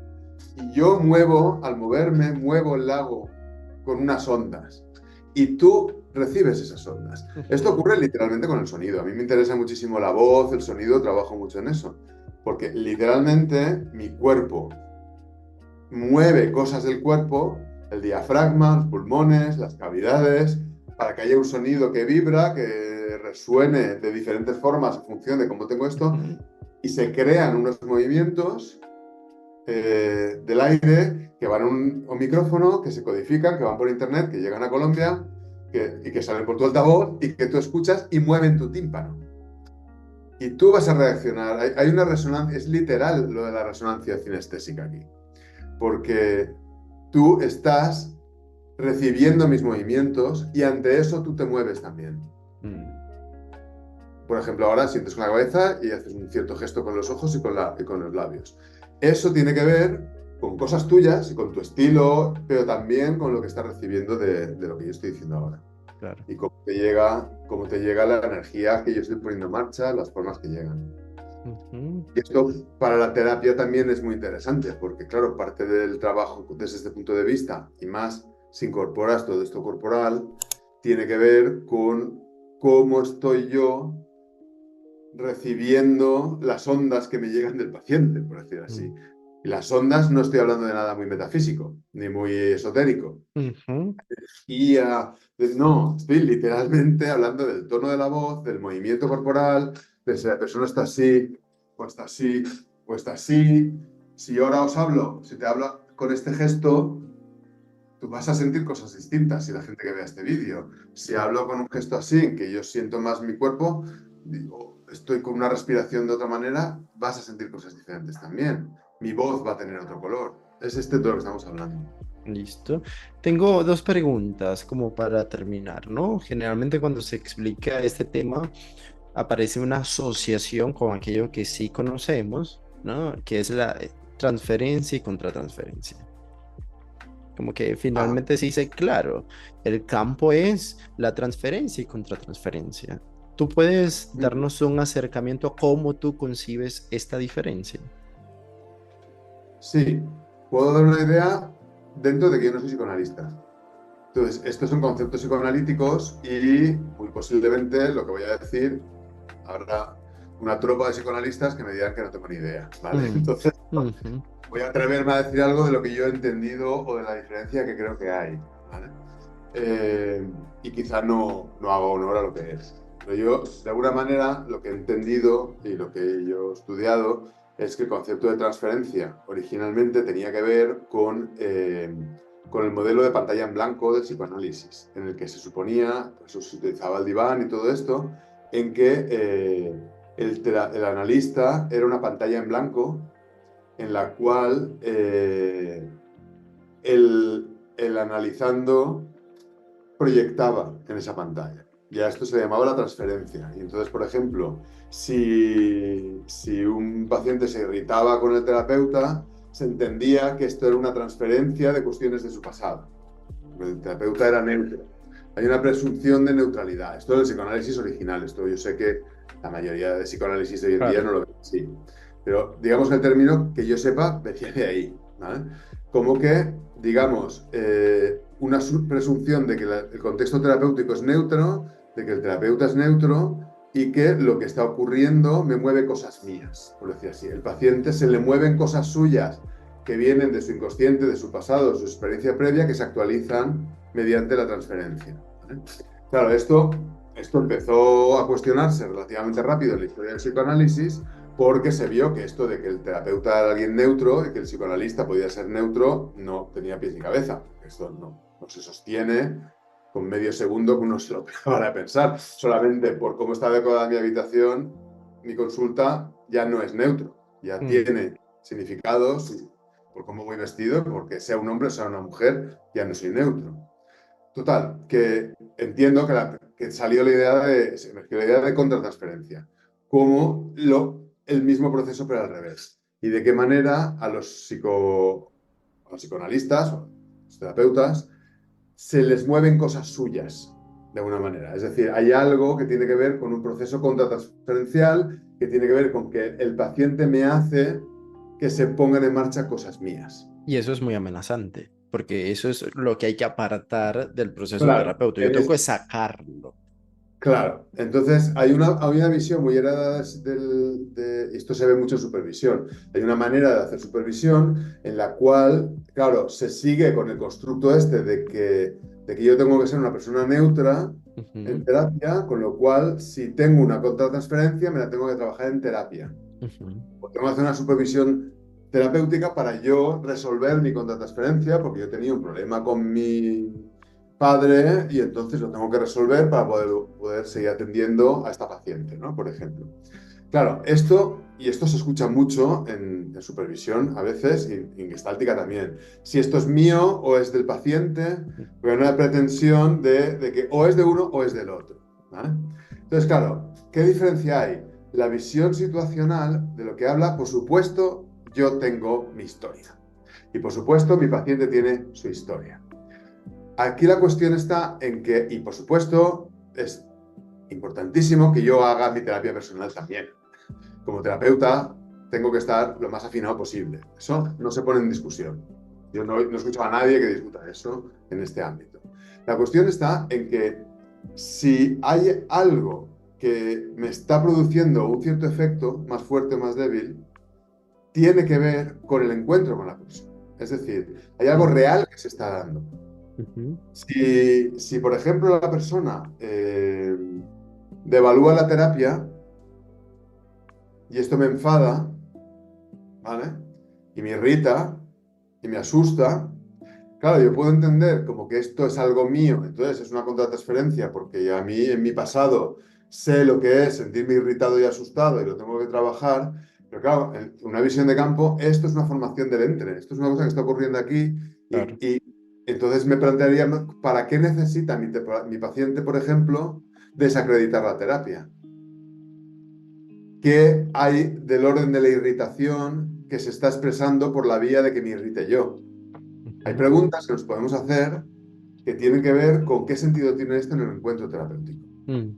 Speaker 2: y yo muevo, al moverme, muevo el lago con unas ondas y tú recibes esas ondas. Esto
Speaker 1: Ujú.
Speaker 2: ocurre literalmente con el sonido. A mí me interesa muchísimo la voz, el sonido, trabajo mucho en eso, porque literalmente mi cuerpo mueve cosas del cuerpo, el diafragma, los pulmones, las cavidades, para que haya un sonido que vibra, que resuene de diferentes formas en función de cómo tengo esto,
Speaker 1: Ujú.
Speaker 2: y se crean unos movimientos del aire que van a un micrófono, que se codifican, que van por internet, que llegan a Colombia y que salen por tu altavoz y que tú escuchas y mueven tu tímpano. Y tú vas a reaccionar. Hay una resonancia, es literal lo de la resonancia cinestésica aquí, porque tú estás recibiendo mis movimientos y ante eso tú te mueves también.
Speaker 1: Mm.
Speaker 2: Por ejemplo, ahora sientes con la cabeza y haces un cierto gesto con los ojos y con los labios. Eso tiene que ver con cosas tuyas y con tu estilo, pero también con lo que estás recibiendo de lo que yo estoy diciendo ahora.
Speaker 1: Claro.
Speaker 2: Y cómo te llega la energía que yo estoy poniendo en marcha, las formas que llegan.
Speaker 1: Ujú.
Speaker 2: Y esto para la terapia también es muy interesante, porque claro, parte del trabajo desde este punto de vista, y más si incorporas todo esto corporal, tiene que ver con cómo estoy yo recibiendo las ondas que me llegan del paciente, por decir
Speaker 1: Mm.
Speaker 2: así. Y las ondas no estoy hablando de nada muy metafísico, ni muy esotérico.
Speaker 1: Ujú.
Speaker 2: Y no, estoy literalmente hablando del tono de la voz, del movimiento corporal, de si la persona está así, o está así, o está así. Si ahora os hablo, si te hablo con este gesto, tú vas a sentir cosas distintas si la gente que vea este vídeo. Si
Speaker 1: Claro.
Speaker 2: hablo con un gesto así, en que yo siento más mi cuerpo, digo, estoy con una respiración de otra manera, vas a sentir cosas diferentes también. Mi voz va a tener otro color. Es este todo lo que estamos hablando.
Speaker 1: Listo. Tengo dos preguntas como para terminar, ¿no? Generalmente cuando se explica este tema aparece una asociación con aquello que sí conocemos, ¿no? Que es la transferencia y contratransferencia. Como que
Speaker 2: Ah,
Speaker 1: finalmente se dice, claro, el campo es la transferencia y contratransferencia. ¿Tú puedes darnos un acercamiento a cómo tú concibes esta diferencia?
Speaker 2: sí, puedo dar una idea dentro de que yo no soy psicoanalista. Entonces, estos son conceptos psicoanalíticos y muy posiblemente lo que voy a decir, habrá una tropa de psicoanalistas que me dirán que no tengo ni idea, ¿vale?
Speaker 1: Mm.
Speaker 2: Entonces,
Speaker 1: Ujú.
Speaker 2: voy a atreverme a decir algo de lo que yo he entendido o de la diferencia que creo que hay, ¿vale? Y quizá no hago honor a lo que es. Pero yo, de alguna manera, lo que he entendido y lo que yo he estudiado es que el concepto de transferencia originalmente tenía que ver con el modelo de pantalla en blanco del psicoanálisis, en el que se suponía, pues, se utilizaba el diván y todo esto, en que el analista era una pantalla en blanco en la cual el analizando proyectaba en esa pantalla. Y a esto se le llamaba la transferencia. Y entonces, por ejemplo, si un paciente se irritaba con el terapeuta, se entendía que esto era una transferencia de cuestiones de su pasado. El terapeuta era neutro. Hay una presunción de neutralidad. Esto es el psicoanálisis original. Esto yo sé que la mayoría de psicoanálisis de hoy en día
Speaker 1: Claro.
Speaker 2: no lo ve así. Pero digamos que el término que yo sepa venía de ahí, ¿vale? Como que, digamos, una presunción de que el contexto terapéutico es neutro, de que el terapeuta es neutro y que lo que está ocurriendo me mueve cosas mías, por decir así. El paciente se le mueven cosas suyas que vienen de su inconsciente, de su pasado, de su experiencia previa, que se actualizan mediante la transferencia, ¿vale? Claro, esto empezó a cuestionarse relativamente rápido en la historia del psicoanálisis porque se vio que esto de que el terapeuta era alguien neutro y que el psicoanalista podía ser neutro no tenía pies ni cabeza. Esto no se sostiene con medio segundo que uno se lo para pensar. Solamente por cómo está decorada mi habitación, mi consulta ya no es neutro, ya
Speaker 1: Mm.
Speaker 2: tiene significados por cómo voy vestido, porque sea un hombre o sea una mujer, ya no soy neutro. Total, que entiendo que salió se emergió la idea de contratransferencia, como el mismo proceso pero al revés. Y de qué manera a los psicoanalistas o los terapeutas se les mueven cosas suyas, de alguna manera. Es decir, hay algo que tiene que ver con un proceso contratransferencial, que tiene que ver con que el paciente me hace que se pongan en marcha cosas mías.
Speaker 1: Y eso es muy amenazante, porque eso es lo que hay que apartar del proceso
Speaker 2: Claro,
Speaker 1: terapéutico. Yo tengo que sacarlo.
Speaker 2: claro, entonces hay una visión muy heredada y esto se ve mucho en supervisión. Hay una manera de hacer supervisión en la cual, claro, se sigue con el constructo este de que yo tengo que ser una persona neutra en
Speaker 1: Ujú,
Speaker 2: terapia, con lo cual, si tengo una contratransferencia, me la tengo que trabajar en terapia.
Speaker 1: ujú,
Speaker 2: O tengo que hacer una supervisión terapéutica para yo resolver mi contratransferencia, porque yo tenía un problema con mi padre y entonces lo tengo que resolver para poder seguir atendiendo a esta paciente, ¿no? Por ejemplo. Claro, esto se escucha mucho en supervisión a veces y en gestáltica también. Si esto es mío o es del paciente, pero hay una pretensión de que o es de uno o es del otro, ¿vale? Entonces, claro, ¿qué diferencia hay? La visión situacional de lo que habla, por supuesto, yo tengo mi historia. Y por supuesto, mi paciente tiene su historia. Aquí la cuestión está en que, y por supuesto, es importantísimo que yo haga mi terapia personal también. Como terapeuta, tengo que estar lo más afinado posible. Eso no se pone en discusión. Yo no escucho a nadie que discuta eso en este ámbito. La cuestión está en que si hay algo que me está produciendo un cierto efecto, más fuerte o más débil, tiene que ver con el encuentro con la persona. Es decir, hay algo real que se está dando.
Speaker 1: ujú,
Speaker 2: Si por ejemplo, la persona devalúa la terapia y esto me enfada, ¿vale? Y me irrita y me asusta, claro, yo puedo entender como que esto es algo mío, entonces es una contratransferencia, porque a mí en mi pasado sé lo que es sentirme irritado y asustado y lo tengo que trabajar, pero claro, en una visión de campo, esto es una formación del entre, esto es una cosa que está ocurriendo aquí
Speaker 1: claro.
Speaker 2: y entonces me plantearía, ¿para qué necesita mi paciente, por ejemplo, desacreditar la terapia? ¿Qué hay del orden de la irritación que se está expresando por la vía de que me irrite yo? Hay
Speaker 1: Ujú,
Speaker 2: preguntas que nos podemos hacer que tienen que ver con qué sentido tiene esto en el encuentro terapéutico.
Speaker 1: mm,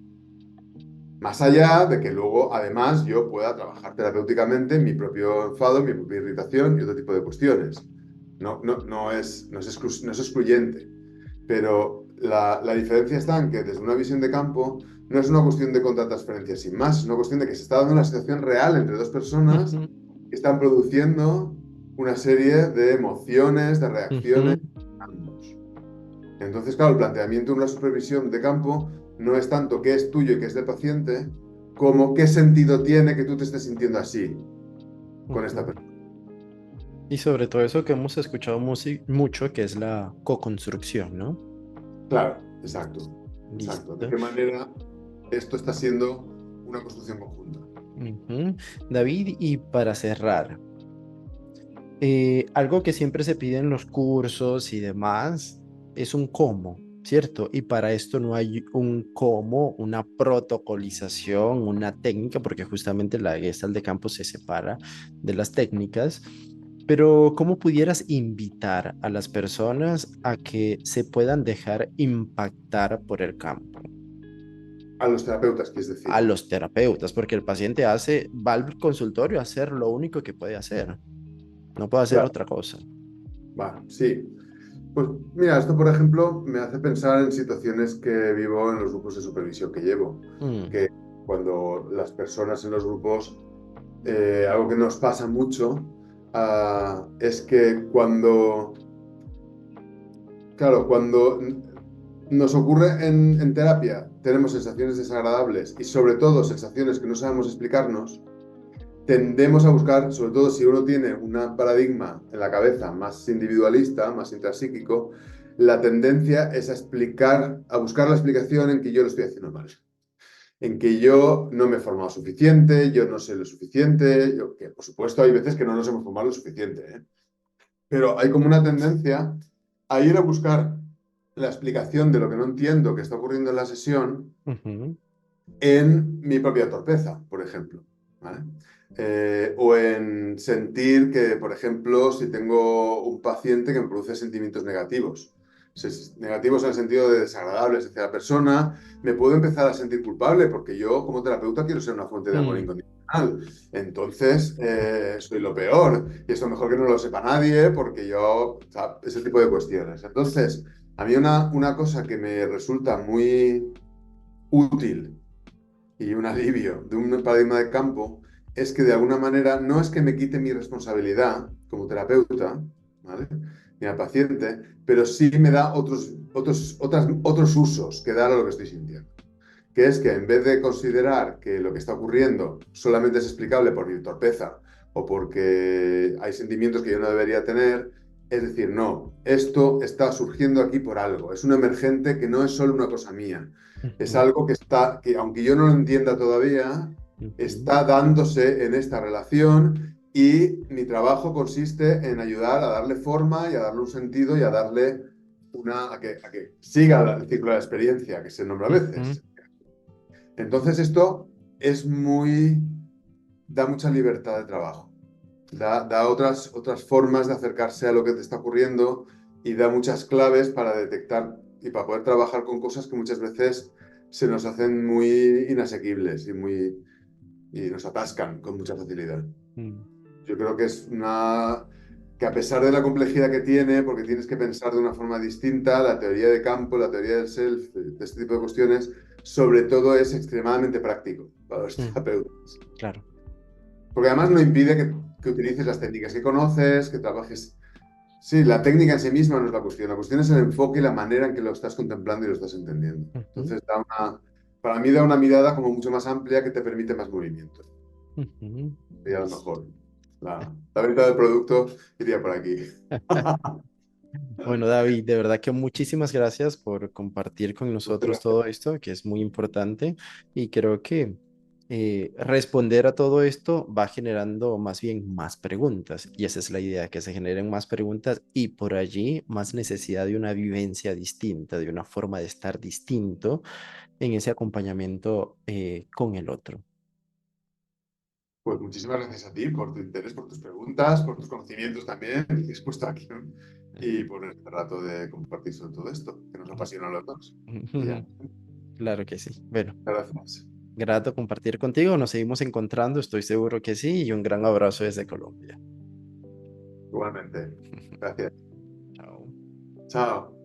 Speaker 2: Más allá de que luego, además, yo pueda trabajar terapéuticamente mi propio enfado, mi propia irritación y otro tipo de cuestiones. No es excluyente, pero la diferencia está en que desde una visión de campo no es una cuestión de contratransferencia sin más, es una cuestión de que se está dando una situación real entre dos personas
Speaker 1: ujú,
Speaker 2: que están produciendo una serie de emociones, de reacciones,
Speaker 1: ujú.
Speaker 2: ambos. Entonces, claro, el planteamiento de una supervisión de campo no es tanto qué es tuyo y qué es del paciente, como qué sentido tiene que tú te estés sintiendo así con esta
Speaker 1: Ujú.
Speaker 2: persona.
Speaker 1: Y sobre todo eso que hemos escuchado mucho, que es la co-construcción, ¿no?
Speaker 2: Claro, exacto, exacto. ¿De
Speaker 1: Listo.
Speaker 2: qué manera esto está siendo una construcción conjunta?
Speaker 1: Ujú. David, y para cerrar, algo que siempre se pide en los cursos y demás es un cómo, ¿cierto? Y para esto no hay un cómo, una protocolización, una técnica, porque justamente la Gestalt de campo se separa de las técnicas. Pero ¿cómo pudieras invitar a las personas a que se puedan dejar impactar por el campo?
Speaker 2: A los terapeutas, quieres
Speaker 1: A
Speaker 2: decir.
Speaker 1: los terapeutas, porque el paciente va al consultorio a hacer lo único que puede hacer, no puede hacer
Speaker 2: Claro,
Speaker 1: otra cosa.
Speaker 2: va, sí. Pues mira, esto por ejemplo me hace pensar en situaciones que vivo en los grupos de supervisión que llevo,
Speaker 1: Mm,
Speaker 2: que cuando las personas en los grupos, algo que nos pasa mucho, es que cuando nos ocurre en terapia, tenemos sensaciones desagradables y sobre todo sensaciones que no sabemos explicarnos, tendemos a buscar, sobre todo si uno tiene un paradigma en la cabeza más individualista, más intrapsíquico, la tendencia es a buscar la explicación en que yo lo estoy haciendo mal, en que yo no me he formado suficiente, yo no sé lo suficiente, que por supuesto hay veces que no nos hemos formado lo suficiente, ¿eh? Pero hay como una tendencia a ir a buscar la explicación de lo que no entiendo que está ocurriendo en la sesión
Speaker 1: ujú,
Speaker 2: en mi propia torpeza, por ejemplo, ¿vale? O en sentir que, por ejemplo, si tengo un paciente que me produce sentimientos negativos, negativos en el sentido de desagradables hacia la persona, me puedo empezar a sentir culpable porque yo, como terapeuta, quiero ser una fuente de amor
Speaker 1: mm,
Speaker 2: incondicional. profesional. Entonces, soy lo peor. Y esto mejor que no lo sepa nadie, porque yo, o sea, ese tipo de cuestiones. Entonces, a mí una cosa que me resulta muy útil y un alivio de un paradigma de campo es que de alguna manera no es que me quite mi responsabilidad como terapeuta, ¿vale? Ni al paciente, pero sí me da otros usos que dar a lo que estoy sintiendo. Que es que en vez de considerar que lo que está ocurriendo solamente es explicable por mi torpeza o porque hay sentimientos que yo no debería tener, es decir, no, esto está surgiendo aquí por algo, es un emergente que no es solo una cosa mía, es
Speaker 1: Ujú,
Speaker 2: algo que está, que aunque yo no lo entienda todavía,
Speaker 1: ujú,
Speaker 2: está dándose en esta relación y mi trabajo consiste en ayudar a darle forma y a darle un sentido y a darle a que siga el ciclo de la experiencia, que se nombra a
Speaker 1: ujú,
Speaker 2: veces. Entonces esto es muy, da mucha libertad de trabajo, da otras formas de acercarse a lo que te está ocurriendo y da muchas claves para detectar y para poder trabajar con cosas que muchas veces se nos hacen muy inasequibles y nos atascan con mucha facilidad.
Speaker 1: mm,
Speaker 2: Yo creo que es una que a pesar de la complejidad que tiene, porque tienes que pensar de una forma distinta, la teoría de campo, la teoría del self, de este tipo de cuestiones, sobre todo es extremadamente práctico para los
Speaker 1: mm,
Speaker 2: terapeutas.
Speaker 1: claro.
Speaker 2: Porque además no impide que utilices las técnicas que conoces, que trabajes. Sí, la técnica en sí misma no es la cuestión es el enfoque y la manera en que lo estás contemplando y lo estás entendiendo.
Speaker 1: Ujú,
Speaker 2: Entonces, para mí da una mirada como mucho más amplia que te permite más movimiento.
Speaker 1: ujú.
Speaker 2: Y a lo mejor la venta del producto iría por aquí.
Speaker 1: Bueno, David, de verdad que muchísimas gracias por compartir con
Speaker 2: Muchas
Speaker 1: nosotros
Speaker 2: gracias.
Speaker 1: todo esto, que es muy importante, y creo que responder a todo esto va generando más bien más preguntas, y esa es la idea, que se generen más preguntas y por allí más necesidad de una vivencia distinta, de una forma de estar distinto en ese acompañamiento con el otro.
Speaker 2: Pues muchísimas gracias a ti por tu interés, por tus preguntas, por tus conocimientos también, que has puesto aquí, ¿no? Y por este rato de compartir sobre todo esto, que nos apasiona a los dos. Y ya,
Speaker 1: Claro que sí. Bueno.
Speaker 2: gracias.
Speaker 1: Grato compartir contigo, nos seguimos encontrando, estoy seguro que sí, y un gran abrazo desde Colombia.
Speaker 2: Igualmente. Gracias.
Speaker 1: Chao.
Speaker 2: Chao.